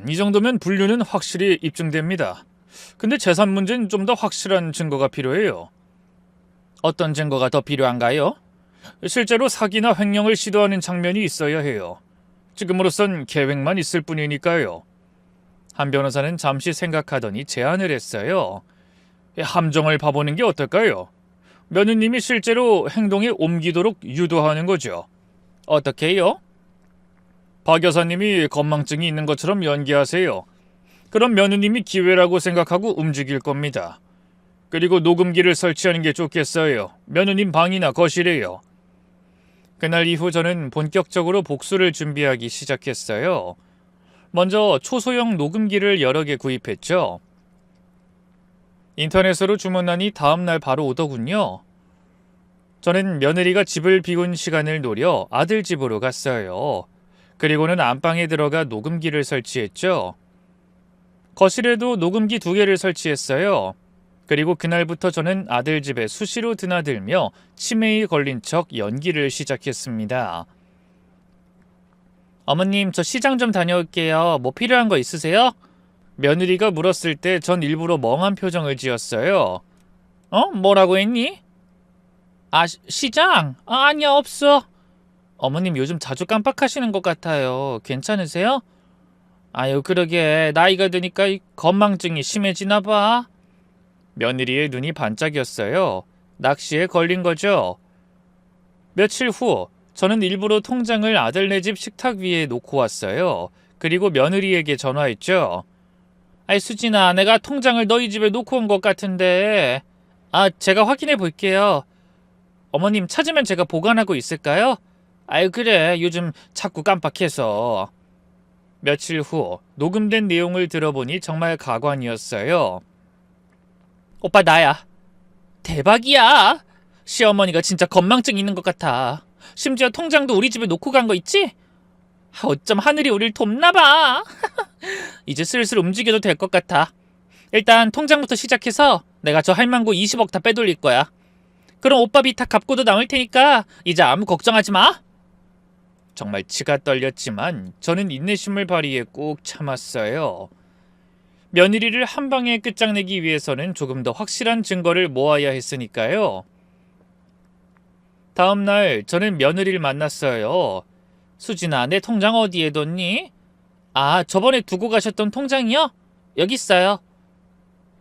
이 정도면 불륜은 확실히 입증됩니다. 근데 재산 문제는 좀 더 확실한 증거가 필요해요. 어떤 증거가 더 필요한가요? 실제로 사기나 횡령을 시도하는 장면이 있어야 해요. 지금으로선 계획만 있을 뿐이니까요. 한 변호사는 잠시 생각하더니 제안을 했어요. 함정을 봐보는 게 어떨까요? 며느님이 실제로 행동에 옮기도록 유도하는 거죠. 어떻게요? 박 여사님이 건망증이 있는 것처럼 연기하세요. 그럼 며느님이 기회라고 생각하고 움직일 겁니다. 그리고 녹음기를 설치하는 게 좋겠어요. 며느님 방이나 거실에요. 그날 이후 저는 본격적으로 복수를 준비하기 시작했어요. 먼저 초소형 녹음기를 여러 개 구입했죠. 인터넷으로 주문하니 다음날 바로 오더군요. 저는 며느리가 집을 비운 시간을 노려 아들 집으로 갔어요. 그리고는 안방에 들어가 녹음기를 설치했죠. 거실에도 녹음기 2개를 설치했어요. 그리고 그날부터 저는 아들 집에 수시로 드나들며 치매에 걸린 척 연기를 시작했습니다. 어머님, 저 시장 좀 다녀올게요. 뭐 필요한 거 있으세요? 며느리가 물었을 때 전 일부러 멍한 표정을 지었어요. 뭐라고 했니? 시장? 아니야, 없어. 어머님 요즘 자주 깜빡하시는 것 같아요. 괜찮으세요? 아유, 그러게 나이가 드니까 이 건망증이 심해지나 봐. 며느리의 눈이 반짝였어요. 낚시에 걸린 거죠. 며칠 후 저는 일부러 통장을 아들네 집 식탁 위에 놓고 왔어요. 그리고 며느리에게 전화했죠. 아이, 수진아, 내가 통장을 너희 집에 놓고 온 것 같은데. 제가 확인해 볼게요. 어머님, 찾으면 제가 보관하고 있을까요? 아유, 그래, 요즘 자꾸 깜빡해서. 며칠 후 녹음된 내용을 들어보니 정말 가관이었어요. 오빠, 나야. 대박이야. 시어머니가 진짜 건망증 있는 것 같아. 심지어 통장도 우리 집에 놓고 간 거 있지? 어쩜 하늘이 우릴 돕나봐. 이제 슬슬 움직여도 될 것 같아. 일단 통장부터 시작해서 내가 저 할망구 20억 다 빼돌릴 거야. 그럼 오빠 빚 다 갚고도 남을 테니까 이제 아무 걱정하지 마. 정말 치가 떨렸지만 저는 인내심을 발휘해 꾹 참았어요. 며느리를 한 방에 끝장내기 위해서는 조금 더 확실한 증거를 모아야 했으니까요. 다음 날 저는 며느리를 만났어요. 수진아, 내 통장 어디에 뒀니? 저번에 두고 가셨던 통장이요? 여기 있어요.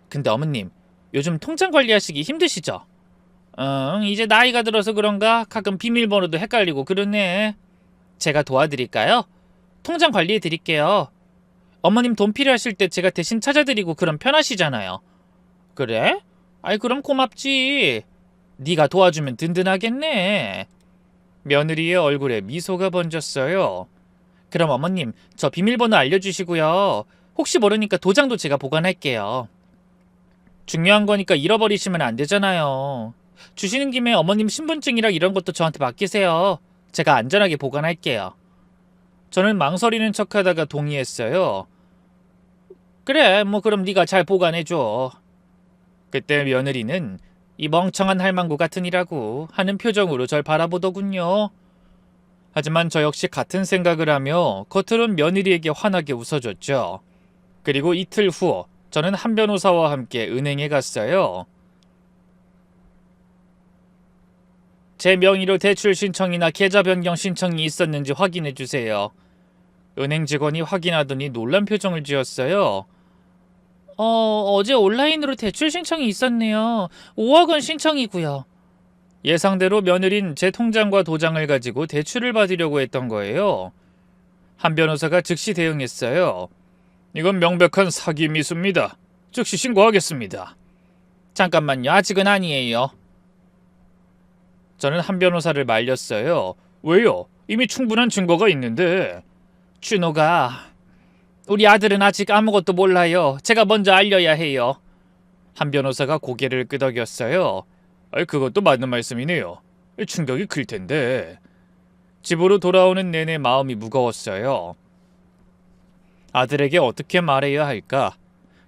근데 어머님, 요즘 통장 관리하시기 힘드시죠? 이제 나이가 들어서 그런가 가끔 비밀번호도 헷갈리고 그러네. 제가 도와드릴까요? 통장 관리해 드릴게요. 어머님 돈 필요하실 때 제가 대신 찾아드리고 그럼 편하시잖아요. 그래? 아이, 그럼 고맙지. 네가 도와주면 든든하겠네. 며느리의 얼굴에 미소가 번졌어요. 그럼 어머님, 저 비밀번호 알려주시고요. 혹시 모르니까 도장도 제가 보관할게요. 중요한 거니까 잃어버리시면 안 되잖아요. 주시는 김에 어머님 신분증이랑 이런 것도 저한테 맡기세요. 제가 안전하게 보관할게요. 저는 망설이는 척하다가 동의했어요. 그래, 뭐 그럼 네가 잘 보관해줘. 그때 며느리는 이 멍청한 할망구 같으니라고 하는 표정으로 절 바라보더군요. 하지만 저 역시 같은 생각을 하며 겉으론 며느리에게 환하게 웃어줬죠. 그리고 이틀 후 저는 한 변호사와 함께 은행에 갔어요. 제 명의로 대출 신청이나 계좌 변경 신청이 있었는지 확인해 주세요. 은행 직원이 확인하더니 놀란 표정을 지었어요. 어제 온라인으로 대출 신청이 있었네요. 5억 원 신청이고요. 예상대로 며느린 제 통장과 도장을 가지고 대출을 받으려고 했던 거예요. 한 변호사가 즉시 대응했어요. 이건 명백한 사기 미수입니다. 즉시 신고하겠습니다. 잠깐만요. 아직은 아니에요. 저는 한 변호사를 말렸어요. 왜요? 이미 충분한 증거가 있는데. 준호가, 우리 아들은 아직 아무것도 몰라요. 제가 먼저 알려야 해요. 한 변호사가 고개를 끄덕였어요. 그것도 맞는 말씀이네요. 충격이 클 텐데. 집으로 돌아오는 내내 마음이 무거웠어요. 아들에게 어떻게 말해야 할까?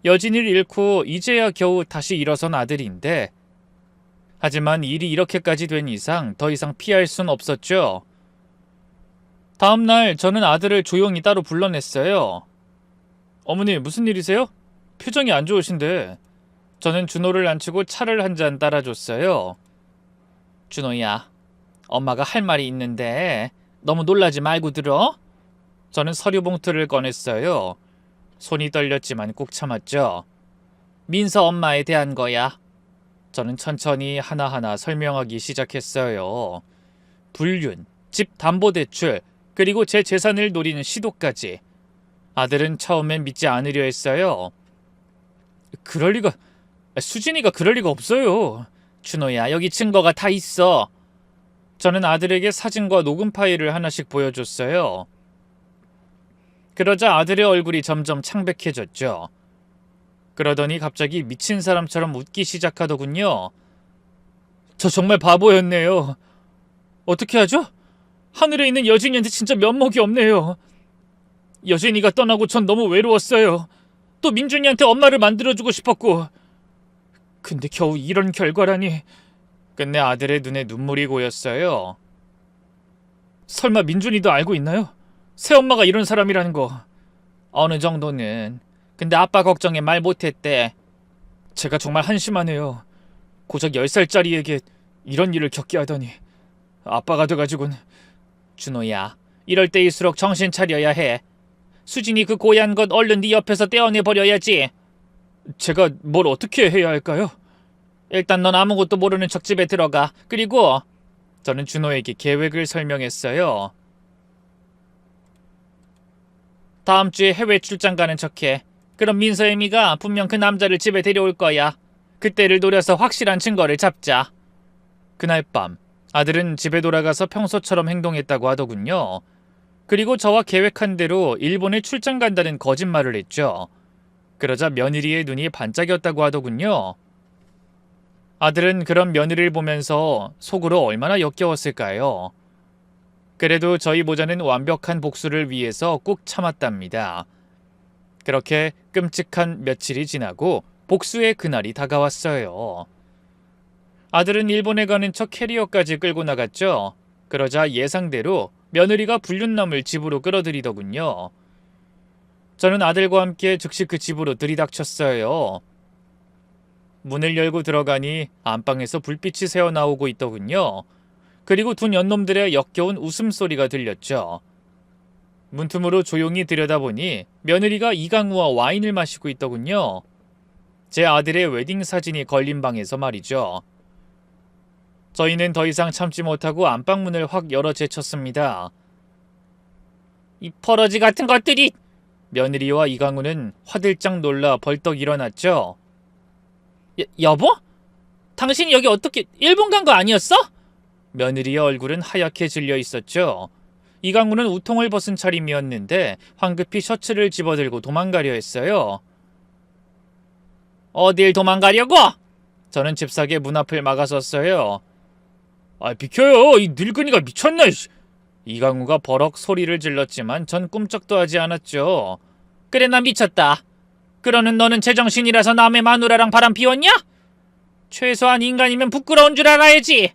여진을 잃고 이제야 겨우 다시 일어선 아들인데. 하지만 일이 이렇게까지 된 이상 더 이상 피할 순 없었죠. 다음 날 저는 아들을 조용히 따로 불러냈어요. 어머니, 무슨 일이세요? 표정이 안 좋으신데. 저는 준호를 앉히고 차를 한 잔 따라줬어요. 준호야, 엄마가 할 말이 있는데 너무 놀라지 말고 들어. 저는 서류 봉투를 꺼냈어요. 손이 떨렸지만 꾹 참았죠. 민서 엄마에 대한 거야. 저는 천천히 하나하나 설명하기 시작했어요. 불륜, 집 담보대출, 그리고 제 재산을 노리는 시도까지. 아들은 처음엔 믿지 않으려 했어요. 그럴 리가, 수진이가 그럴 리가 없어요. 준호야, 여기 증거가 다 있어. 저는 아들에게 사진과 녹음 파일을 하나씩 보여줬어요. 그러자 아들의 얼굴이 점점 창백해졌죠. 그러더니 갑자기 미친 사람처럼 웃기 시작하더군요. 저 정말 바보였네요. 어떻게 하죠? 하늘에 있는 여진이한테 진짜 면목이 없네요. 여진이가 떠나고 전 너무 외로웠어요. 또 민준이한테 엄마를 만들어주고 싶었고. 근데 겨우 이런 결과라니. 끝내 아들의 눈에 눈물이 고였어요. 설마 민준이도 알고 있나요? 새엄마가 이런 사람이라는 거. 어느 정도는. 근데 아빠 걱정에 말 못했대. 제가 정말 한심하네요. 고작 10살짜리에게 이런 일을 겪게 하다니. 아빠가 돼가지고는. 준호야, 이럴 때일수록 정신 차려야 해. 수진이 그 고얀 것 얼른 네 옆에서 떼어내버려야지. 제가 뭘 어떻게 해야 할까요? 일단 넌 아무것도 모르는 척 집에 들어가. 그리고 저는 준호에게 계획을 설명했어요. 다음 주에 해외 출장 가는 척해. 그럼 민서애미가 분명 그 남자를 집에 데려올 거야. 그때를 노려서 확실한 증거를 잡자. 그날 밤 아들은 집에 돌아가서 평소처럼 행동했다고 하더군요. 그리고 저와 계획한 대로 일본에 출장 간다는 거짓말을 했죠. 그러자 며느리의 눈이 반짝였다고 하더군요. 아들은 그런 며느리를 보면서 속으로 얼마나 역겨웠을까요? 그래도 저희 모자는 완벽한 복수를 위해서 꾹 참았답니다. 그렇게 끔찍한 며칠이 지나고 복수의 그날이 다가왔어요. 아들은 일본에 가는 척 캐리어까지 끌고 나갔죠. 그러자 예상대로 며느리가 불륜남을 집으로 끌어들이더군요. 저는 아들과 함께 즉시 그 집으로 들이닥쳤어요. 문을 열고 들어가니 안방에서 불빛이 새어나오고 있더군요. 그리고 두 년놈들의 역겨운 웃음소리가 들렸죠. 문틈으로 조용히 들여다보니 며느리가 이강우와 와인을 마시고 있더군요. 제 아들의 웨딩 사진이 걸린 방에서 말이죠. 저희는 더 이상 참지 못하고 안방문을 확 열어 제쳤습니다. 이 퍼러지 같은 것들이! 며느리와 이강우는 화들짝 놀라 벌떡 일어났죠. 여보? 당신이 여기 어떻게 일본 간 거 아니었어? 며느리의 얼굴은 하얗게 질려 있었죠. 이강우는 우통을 벗은 차림이었는데 황급히 셔츠를 집어들고 도망가려 했어요. 어딜 도망가려고? 저는 잽싸게 문 앞을 막아섰어요. 비켜요. 이 늙은이가 미쳤나. 이강우가 버럭 소리를 질렀지만 전 꿈쩍도 하지 않았죠. 그래, 나 미쳤다. 그러는 너는 제정신이라서 남의 마누라랑 바람 피웠냐? 최소한 인간이면 부끄러운 줄 알아야지.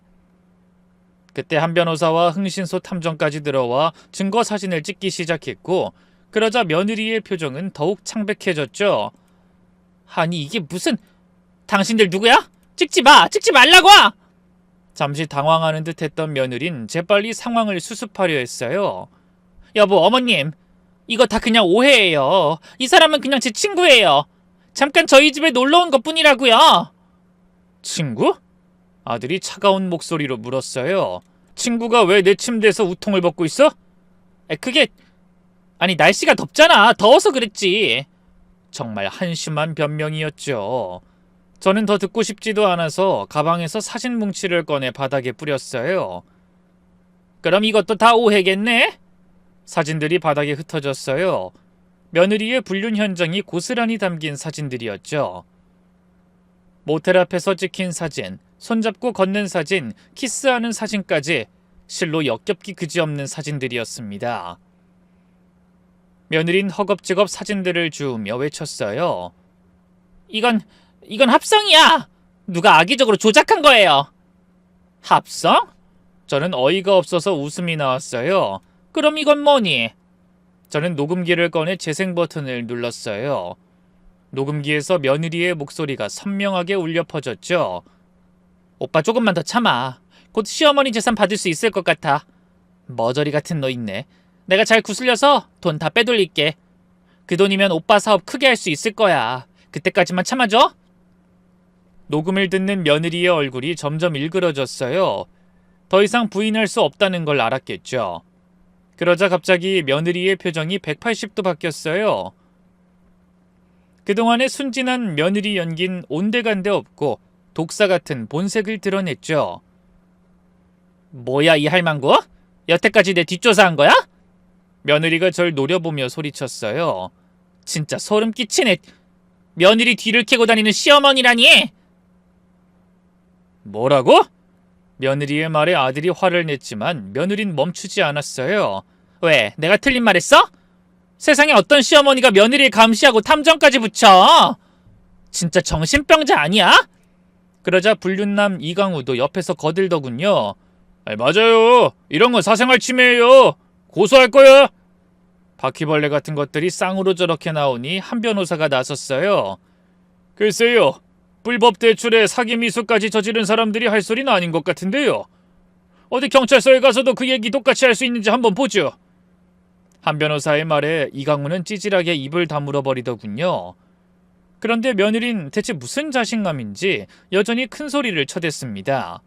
그때 한 변호사와 흥신소 탐정까지 들어와 증거 사진을 찍기 시작했고, 그러자 며느리의 표정은 더욱 창백해졌죠. 아니 이게 무슨... 당신들 누구야? 찍지 마! 찍지 말라고! 잠시 당황하는 듯 했던 며느린 재빨리 상황을 수습하려 했어요. 여보, 어머님, 이거 다 그냥 오해예요. 이 사람은 그냥 제 친구예요. 잠깐 저희 집에 놀러온 것뿐이라고요. 친구? 아들이 차가운 목소리로 물었어요. 친구가 왜 내 침대에서 우통을 벗고 있어? 그게... 아니 날씨가 덥잖아. 더워서 그랬지. 정말 한심한 변명이었죠. 저는 더 듣고 싶지도 않아서 가방에서 사진 뭉치를 꺼내 바닥에 뿌렸어요. 그럼 이것도 다 오해겠네? 사진들이 바닥에 흩어졌어요. 며느리의 불륜 현장이 고스란히 담긴 사진들이었죠. 모텔 앞에서 찍힌 사진, 손잡고 걷는 사진, 키스하는 사진까지 실로 역겹기 그지없는 사진들이었습니다. 며느린 허겁지겁 사진들을 주우며 외쳤어요. 이건 합성이야! 누가 악의적으로 조작한 거예요! 합성? 저는 어이가 없어서 웃음이 나왔어요. 그럼 이건 뭐니? 저는 녹음기를 꺼내 재생 버튼을 눌렀어요. 녹음기에서 며느리의 목소리가 선명하게 울려 퍼졌죠. 오빠 조금만 더 참아. 곧 시어머니 재산 받을 수 있을 것 같아. 머저리 같은 너 있네. 내가 잘 구슬려서 돈 다 빼돌릴게. 그 돈이면 오빠 사업 크게 할 수 있을 거야. 그때까지만 참아줘. 녹음을 듣는 며느리의 얼굴이 점점 일그러졌어요. 더 이상 부인할 수 없다는 걸 알았겠죠. 그러자 갑자기 며느리의 표정이 180도 바뀌었어요. 그동안의 순진한 며느리 연긴 온데간데 없고 독사 같은 본색을 드러냈죠. 뭐야 이 할망구? 여태까지 내 뒷조사한 거야? 며느리가 절 노려보며 소리쳤어요. 진짜 소름 끼치네. 며느리 뒤를 캐고 다니는 시어머니라니! 뭐라고? 며느리의 말에 아들이 화를 냈지만 며느린 멈추지 않았어요. 왜? 내가 틀린 말 했어? 세상에 어떤 시어머니가 며느리를 감시하고 탐정까지 붙여? 진짜 정신병자 아니야? 그러자 불륜남 이강우도 옆에서 거들더군요. 맞아요. 이런 건 사생활 침해예요. 고소할 거야. 바퀴벌레 같은 것들이 쌍으로 저렇게 나오니 한 변호사가 나섰어요. 글쎄요. 불법 대출에 사기 미수까지 저지른 사람들이 할 소리는 아닌 것 같은데요. 어디 경찰서에 가서도 그 얘기 똑같이 할 수 있는지 한번 보죠. 한 변호사의 말에 이강우는 찌질하게 입을 다물어 버리더군요. 그런데 며느린 대체 무슨 자신감인지 여전히 큰 소리를 쳐댔습니다.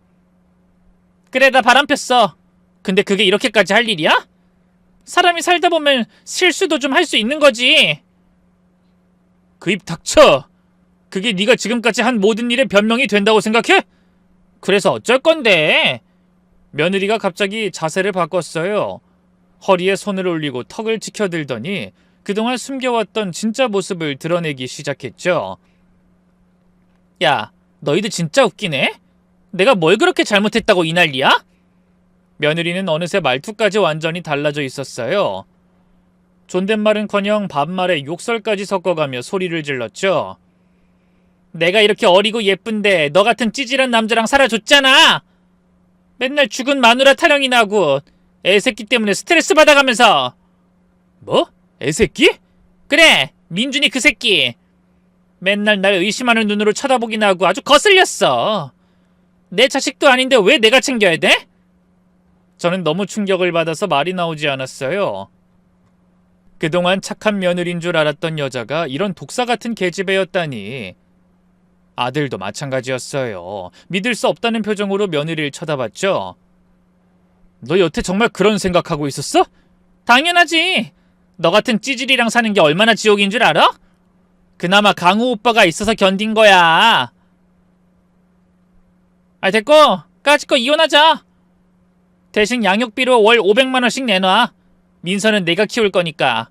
그래, 나 바람 폈어. 근데 그게 이렇게까지 할 일이야? 사람이 살다 보면 실수도 좀 할 수 있는 거지. 그 입 닥쳐. 그게 네가 지금까지 한 모든 일의 변명이 된다고 생각해? 그래서 어쩔 건데? 며느리가 갑자기 자세를 바꿨어요. 허리에 손을 올리고 턱을 치켜들더니 그동안 숨겨왔던 진짜 모습을 드러내기 시작했죠. 야, 너희들 진짜 웃기네? 내가 뭘 그렇게 잘못했다고 이 난리야? 며느리는 어느새 말투까지 완전히 달라져 있었어요. 존댓말은커녕 반말에 욕설까지 섞어가며 소리를 질렀죠. 내가 이렇게 어리고 예쁜데 너 같은 찌질한 남자랑 살아줬잖아. 맨날 죽은 마누라 타령이 나고 애새끼 때문에 스트레스 받아가면서. 뭐? 애새끼? 그래, 민준이 그 새끼. 맨날 날 의심하는 눈으로 쳐다보긴 하고 아주 거슬렸어. 내 자식도 아닌데 왜 내가 챙겨야 돼? 저는 너무 충격을 받아서 말이 나오지 않았어요. 그동안 착한 며느리인 줄 알았던 여자가 이런 독사 같은 계집애였다니. 아들도 마찬가지였어요. 믿을 수 없다는 표정으로 며느리를 쳐다봤죠. 너 여태 정말 그런 생각하고 있었어? 당연하지. 너 같은 찌질이랑 사는 게 얼마나 지옥인 줄 알아? 그나마 강우 오빠가 있어서 견딘 거야. 됐고, 까짓 거 이혼하자. 대신 양육비로 월 500만 원씩 내놔. 민서는 내가 키울 거니까.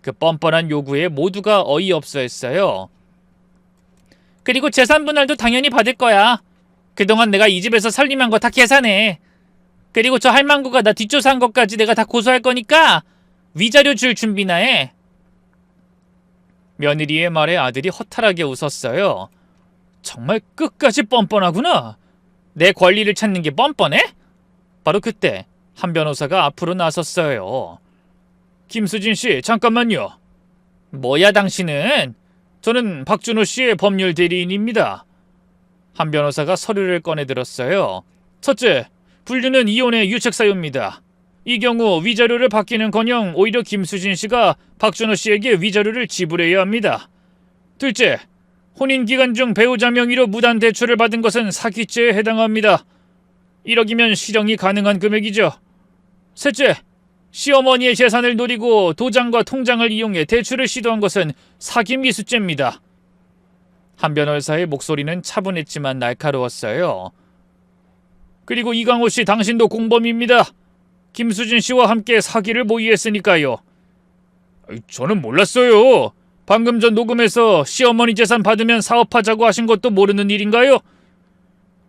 그 뻔뻔한 요구에 모두가 어이없어 했어요. 그리고 재산 분할도 당연히 받을 거야. 그동안 내가 이 집에서 살림한 거 다 계산해. 그리고 저 할망구가 나 뒷조사한 것까지 내가 다 고소할 거니까 위자료 줄 준비나 해. 며느리의 말에 아들이 허탈하게 웃었어요. 정말 끝까지 뻔뻔하구나. 내 권리를 찾는 게 뻔뻔해? 바로 그때 한 변호사가 앞으로 나섰어요. 김수진 씨, 잠깐만요. 뭐야 당신은? 저는 박준호 씨의 법률 대리인입니다. 한 변호사가 서류를 꺼내들었어요. 첫째, 분류는 이혼의 유책사유입니다. 이 경우 위자료를 받기는커녕 오히려 김수진 씨가 박준호 씨에게 위자료를 지불해야 합니다. 둘째, 혼인 기간 중 배우자 명의로 무단 대출을 받은 것은 사기죄에 해당합니다. 1억이면 실형이 가능한 금액이죠. 셋째, 시어머니의 재산을 노리고 도장과 통장을 이용해 대출을 시도한 것은 사기 미수죄입니다. 한 변호사의 목소리는 차분했지만 날카로웠어요. 그리고 이강호 씨, 당신도 공범입니다. 김수진 씨와 함께 사기를 모의했으니까요. 저는 몰랐어요. 방금 전 녹음에서 시어머니 재산 받으면 사업하자고 하신 것도 모르는 일인가요?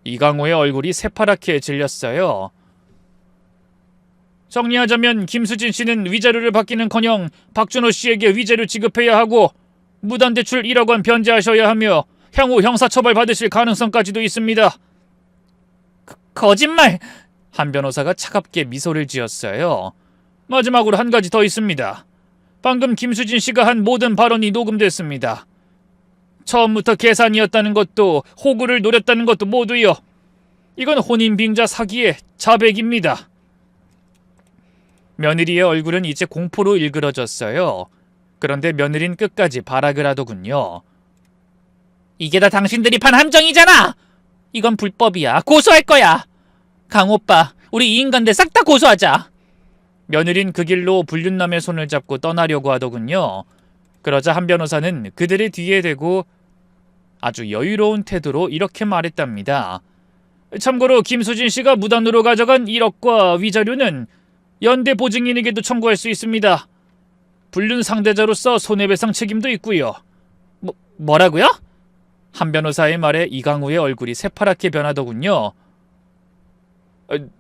이강호의 얼굴이 새파랗게 질렸어요. 정리하자면 김수진 씨는 위자료를 받기는커녕 박준호 씨에게 위자료 지급해야 하고 무단대출 1억 원 변제하셔야 하며 향후 형사처벌 받으실 가능성까지도 있습니다. 거짓말! 한 변호사가 차갑게 미소를 지었어요. 마지막으로 한 가지 더 있습니다. 방금 김수진 씨가 한 모든 발언이 녹음됐습니다. 처음부터 계산이었다는 것도 호구를 노렸다는 것도 모두요. 이건 혼인빙자 사기의 자백입니다. 며느리의 얼굴은 이제 공포로 일그러졌어요. 그런데 며느린 끝까지 발악을 하더군요. 이게 다 당신들이 판 함정이잖아! 이건 불법이야. 고소할 거야. 강 오빠, 우리 이 인간들 싹 다 고소하자. 며느린 그 길로 불륜남의 손을 잡고 떠나려고 하더군요. 그러자 한 변호사는 그들의 뒤에 대고 아주 여유로운 태도로 이렇게 말했답니다. 참고로 김수진 씨가 무단으로 가져간 1억과 위자료는 연대 보증인에게도 청구할 수 있습니다. 불륜 상대자로서 손해배상 책임도 있고요. 뭐라고요? 한 변호사의 말에 이강우의 얼굴이 새파랗게 변하더군요.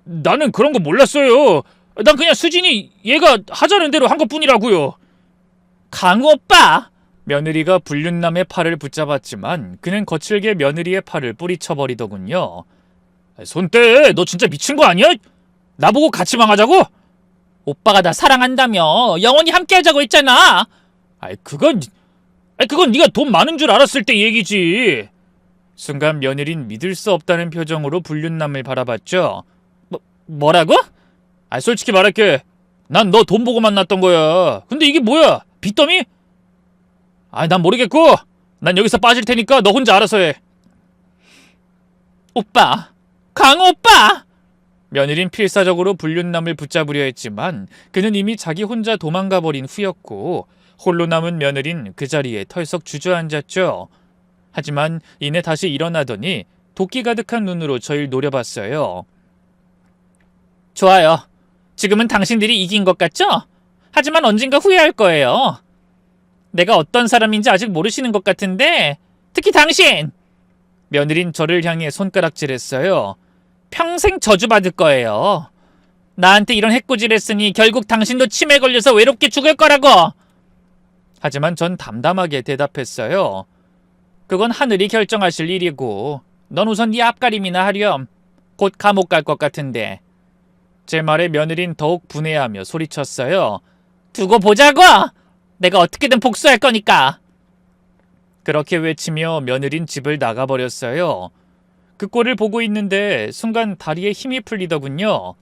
나는 그런 거 몰랐어요. 난 그냥 수진이 얘가 하자는 대로 한 것뿐이라고요. 강우 오빠! 며느리가 불륜남의 팔을 붙잡았지만 그는 거칠게 며느리의 팔을 뿌리쳐버리더군요. 손 떼! 너 진짜 미친 거 아니야? 나보고 같이 망하자고? 오빠가 나 사랑한다며 영원히 함께하자고 했잖아. 그건 네가 돈 많은 줄 알았을 때 얘기지. 순간 며느린 믿을 수 없다는 표정으로 불륜남을 바라봤죠. 뭐라고? 솔직히 말할게. 난 너 돈 보고 만났던 거야. 근데 이게 뭐야? 빚더미? 난 모르겠고. 난 여기서 빠질 테니까 너 혼자 알아서 해. 오빠, 강호 오빠! 며느린 필사적으로 불륜남을 붙잡으려 했지만 그는 이미 자기 혼자 도망가 버린 후였고 홀로 남은 며느린 그 자리에 털썩 주저앉았죠. 하지만 이내 다시 일어나더니 도끼 가득한 눈으로 저를 노려봤어요. 좋아요. 지금은 당신들이 이긴 것 같죠? 하지만 언젠가 후회할 거예요. 내가 어떤 사람인지 아직 모르시는 것 같은데 특히 당신! 며느린 저를 향해 손가락질했어요. 평생 저주받을 거예요. 나한테 이런 해코지를 했으니 결국 당신도 치매 걸려서 외롭게 죽을 거라고! 하지만 전 담담하게 대답했어요. 그건 하늘이 결정하실 일이고 넌 우선 네 앞가림이나 하렴. 곧 감옥 갈 것 같은데. 제 말에 며느린 더욱 분해하며 소리쳤어요. 두고 보자고! 내가 어떻게든 복수할 거니까. 그렇게 외치며 며느린 집을 나가버렸어요. 그 꼴을 보고 있는데 순간 다리에 힘이 풀리더군요.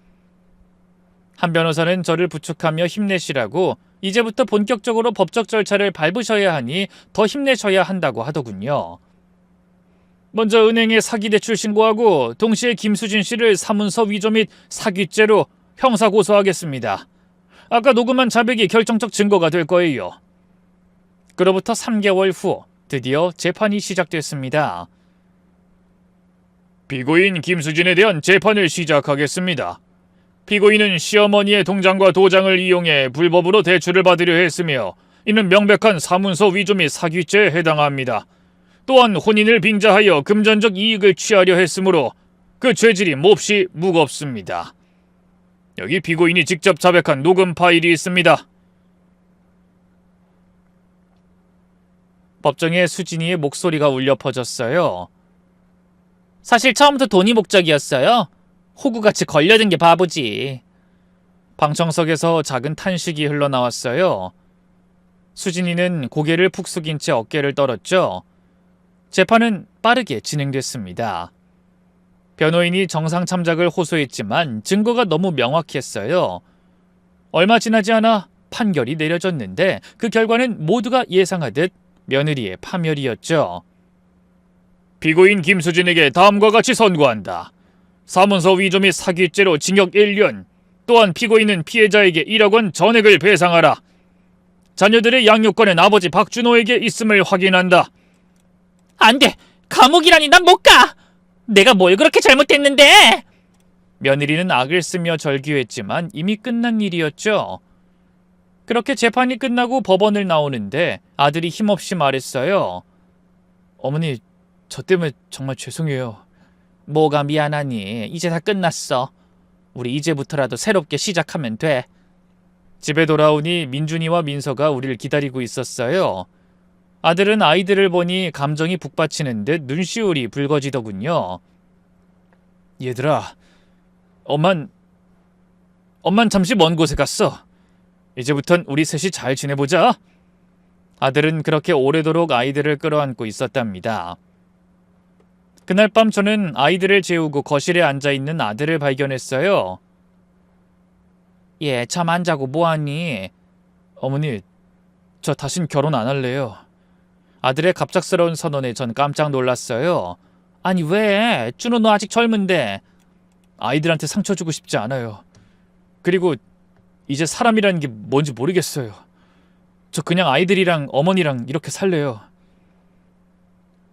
한 변호사는 저를 부축하며 힘내시라고 이제부터 본격적으로 법적 절차를 밟으셔야 하니 더 힘내셔야 한다고 하더군요. 먼저 은행에 사기대출 신고하고 동시에 김수진 씨를 사문서 위조 및 사기죄로 형사고소하겠습니다. 아까 녹음한 자백이 결정적 증거가 될 거예요. 그로부터 3개월 후 드디어 재판이 시작됐습니다. 피고인 김수진에 대한 재판을 시작하겠습니다. 피고인은 시어머니의 통장과 도장을 이용해 불법으로 대출을 받으려 했으며 이는 명백한 사문서 위조 및 사기죄에 해당합니다. 또한 혼인을 빙자하여 금전적 이익을 취하려 했으므로 그 죄질이 몹시 무겁습니다. 여기 피고인이 직접 자백한 녹음 파일이 있습니다. 법정에 수진이의 목소리가 울려 퍼졌어요. 사실 처음부터 돈이 목적이었어요. 호구같이 걸려든 게 바보지. 방청석에서 작은 탄식이 흘러나왔어요. 수진이는 고개를 푹 숙인 채 어깨를 떨었죠. 재판은 빠르게 진행됐습니다. 변호인이 정상 참작을 호소했지만 증거가 너무 명확했어요. 얼마 지나지 않아 판결이 내려졌는데 그 결과는 모두가 예상하듯 며느리의 파멸이었죠. 피고인 김수진에게 다음과 같이 선고한다. 사문서 위조 및 사기죄로 징역 1년, 또한 피고인은 피해자에게 1억 원 전액을 배상하라. 자녀들의 양육권은 아버지 박준호에게 있음을 확인한다. 안 돼! 감옥이라니 난 못 가! 내가 뭘 그렇게 잘못했는데! 며느리는 악을 쓰며 절규했지만 이미 끝난 일이었죠. 그렇게 재판이 끝나고 법원을 나오는데 아들이 힘없이 말했어요. 어머니, 저 때문에 정말 죄송해요. 뭐가 미안하니? 이제 다 끝났어. 우리 이제부터라도 새롭게 시작하면 돼. 집에 돌아오니 민준이와 민서가 우리를 기다리고 있었어요. 아들은 아이들을 보니 감정이 북받치는 듯 눈시울이 붉어지더군요. 얘들아, 엄만 잠시 먼 곳에 갔어. 이제부턴 우리 셋이 잘 지내보자. 아들은 그렇게 오래도록 아이들을 끌어안고 있었답니다. 그날 밤 저는 아이들을 재우고 거실에 앉아있는 아들을 발견했어요. 얘 잠 안 자고 뭐하니? 어머니, 저 다신 결혼 안 할래요. 아들의 갑작스러운 선언에 전 깜짝 놀랐어요. 아니 왜? 준호 너 아직 젊은데. 아이들한테 상처 주고 싶지 않아요. 그리고 이제 사람이라는 게 뭔지 모르겠어요. 저 그냥 아이들이랑 어머니랑 이렇게 살래요.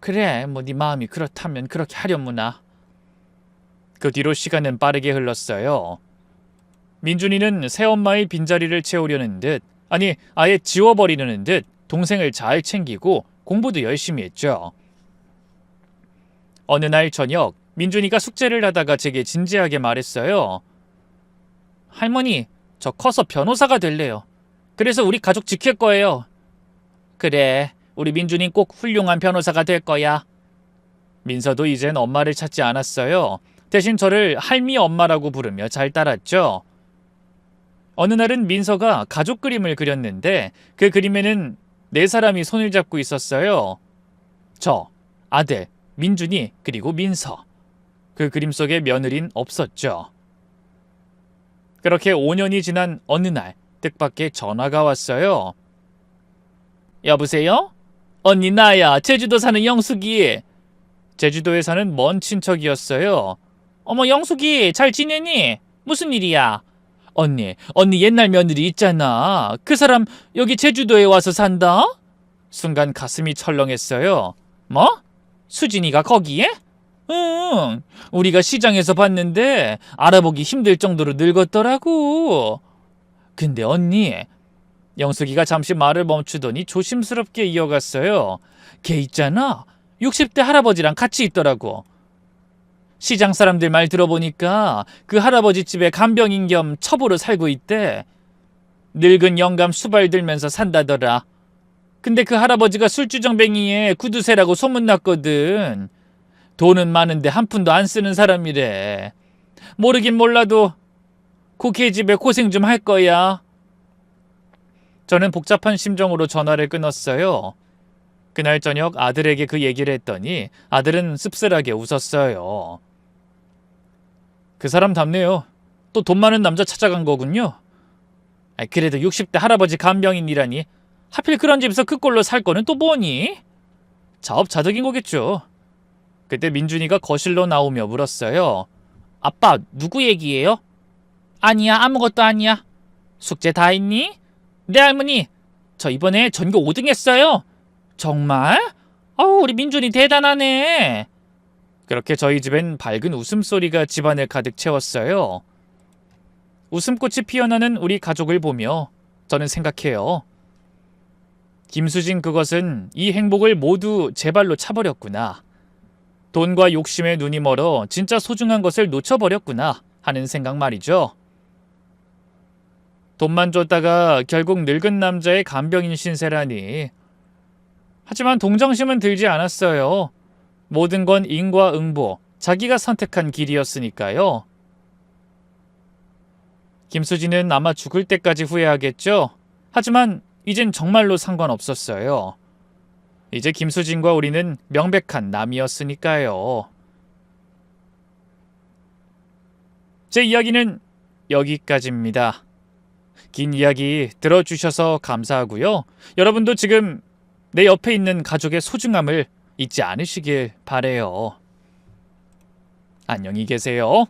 그래, 뭐 네 마음이 그렇다면 그렇게 하려무나. 그 뒤로 시간은 빠르게 흘렀어요. 민준이는 새엄마의 빈자리를 채우려는 듯, 아니 아예 지워버리려는 듯 동생을 잘 챙기고 공부도 열심히 했죠. 어느 날 저녁 민준이가 숙제를 하다가 제게 진지하게 말했어요. 할머니, 저 커서 변호사가 될래요. 그래서 우리 가족 지킬 거예요. 그래, 우리 민준이 꼭 훌륭한 변호사가 될 거야. 민서도 이젠 엄마를 찾지 않았어요. 대신 저를 할미 엄마라고 부르며 잘 따랐죠. 어느 날은 민서가 가족 그림을 그렸는데 그 그림에는 네 사람이 손을 잡고 있었어요. 저, 아들, 민준이, 그리고 민서. 그 그림 속에 며느린 없었죠. 그렇게 5년이 지난 어느 날 뜻밖의 전화가 왔어요. 여보세요? 언니 나야. 제주도 사는 영숙이. 제주도에 사는 먼 친척이었어요. 어머 영숙이 잘 지내니? 무슨 일이야? 언니 옛날 며느리 있잖아. 그 사람 여기 제주도에 와서 산다? 순간 가슴이 철렁했어요. 뭐? 수진이가 거기에? 응. 우리가 시장에서 봤는데 알아보기 힘들 정도로 늙었더라고. 근데 언니, 영숙이가 잠시 말을 멈추더니 조심스럽게 이어갔어요. 걔 있잖아. 60대 할아버지랑 같이 있더라고. 시장 사람들 말 들어보니까 그 할아버지 집에 간병인 겸 첩으로 살고 있대. 늙은 영감 수발 들면서 산다더라. 근데 그 할아버지가 술주정뱅이에 구두쇠라고 소문났거든. 돈은 많은데 한 푼도 안 쓰는 사람이래. 모르긴 몰라도 걔 집에 고생 좀 할 거야. 저는 복잡한 심정으로 전화를 끊었어요. 그날 저녁 아들에게 그 얘기를 했더니 아들은 씁쓸하게 웃었어요. 그 사람 답네요. 또 돈 많은 남자 찾아간 거군요. 그래도 60대 할아버지 간병인이라니. 하필 그런 집에서 그 꼴로 살 거는 또 뭐니? 자업자득인 거겠죠. 그때 민준이가 거실로 나오며 물었어요. 아빠 누구 얘기예요? 아니야 아무것도 아니야. 숙제 다 했니? 네 할머니. 저 이번에 전교 5등 했어요. 정말? 우리 민준이 대단하네. 그렇게 저희 집엔 밝은 웃음소리가 집안을 가득 채웠어요. 웃음꽃이 피어나는 우리 가족을 보며 저는 생각해요. 김수진 그것은 이 행복을 모두 제 발로 차버렸구나. 돈과 욕심에 눈이 멀어 진짜 소중한 것을 놓쳐버렸구나 하는 생각 말이죠. 돈만 줬다가 결국 늙은 남자의 간병인 신세라니. 하지만 동정심은 들지 않았어요. 모든 건 인과응보, 자기가 선택한 길이었으니까요. 김수진은 아마 죽을 때까지 후회하겠죠. 하지만 이젠 정말로 상관없었어요. 이제 김수진과 우리는 명백한 남이었으니까요. 제 이야기는 여기까지입니다. 긴 이야기 들어주셔서 감사하고요. 여러분도 지금 내 옆에 있는 가족의 소중함을 잊지 않으시길 바래요. 안녕히 계세요.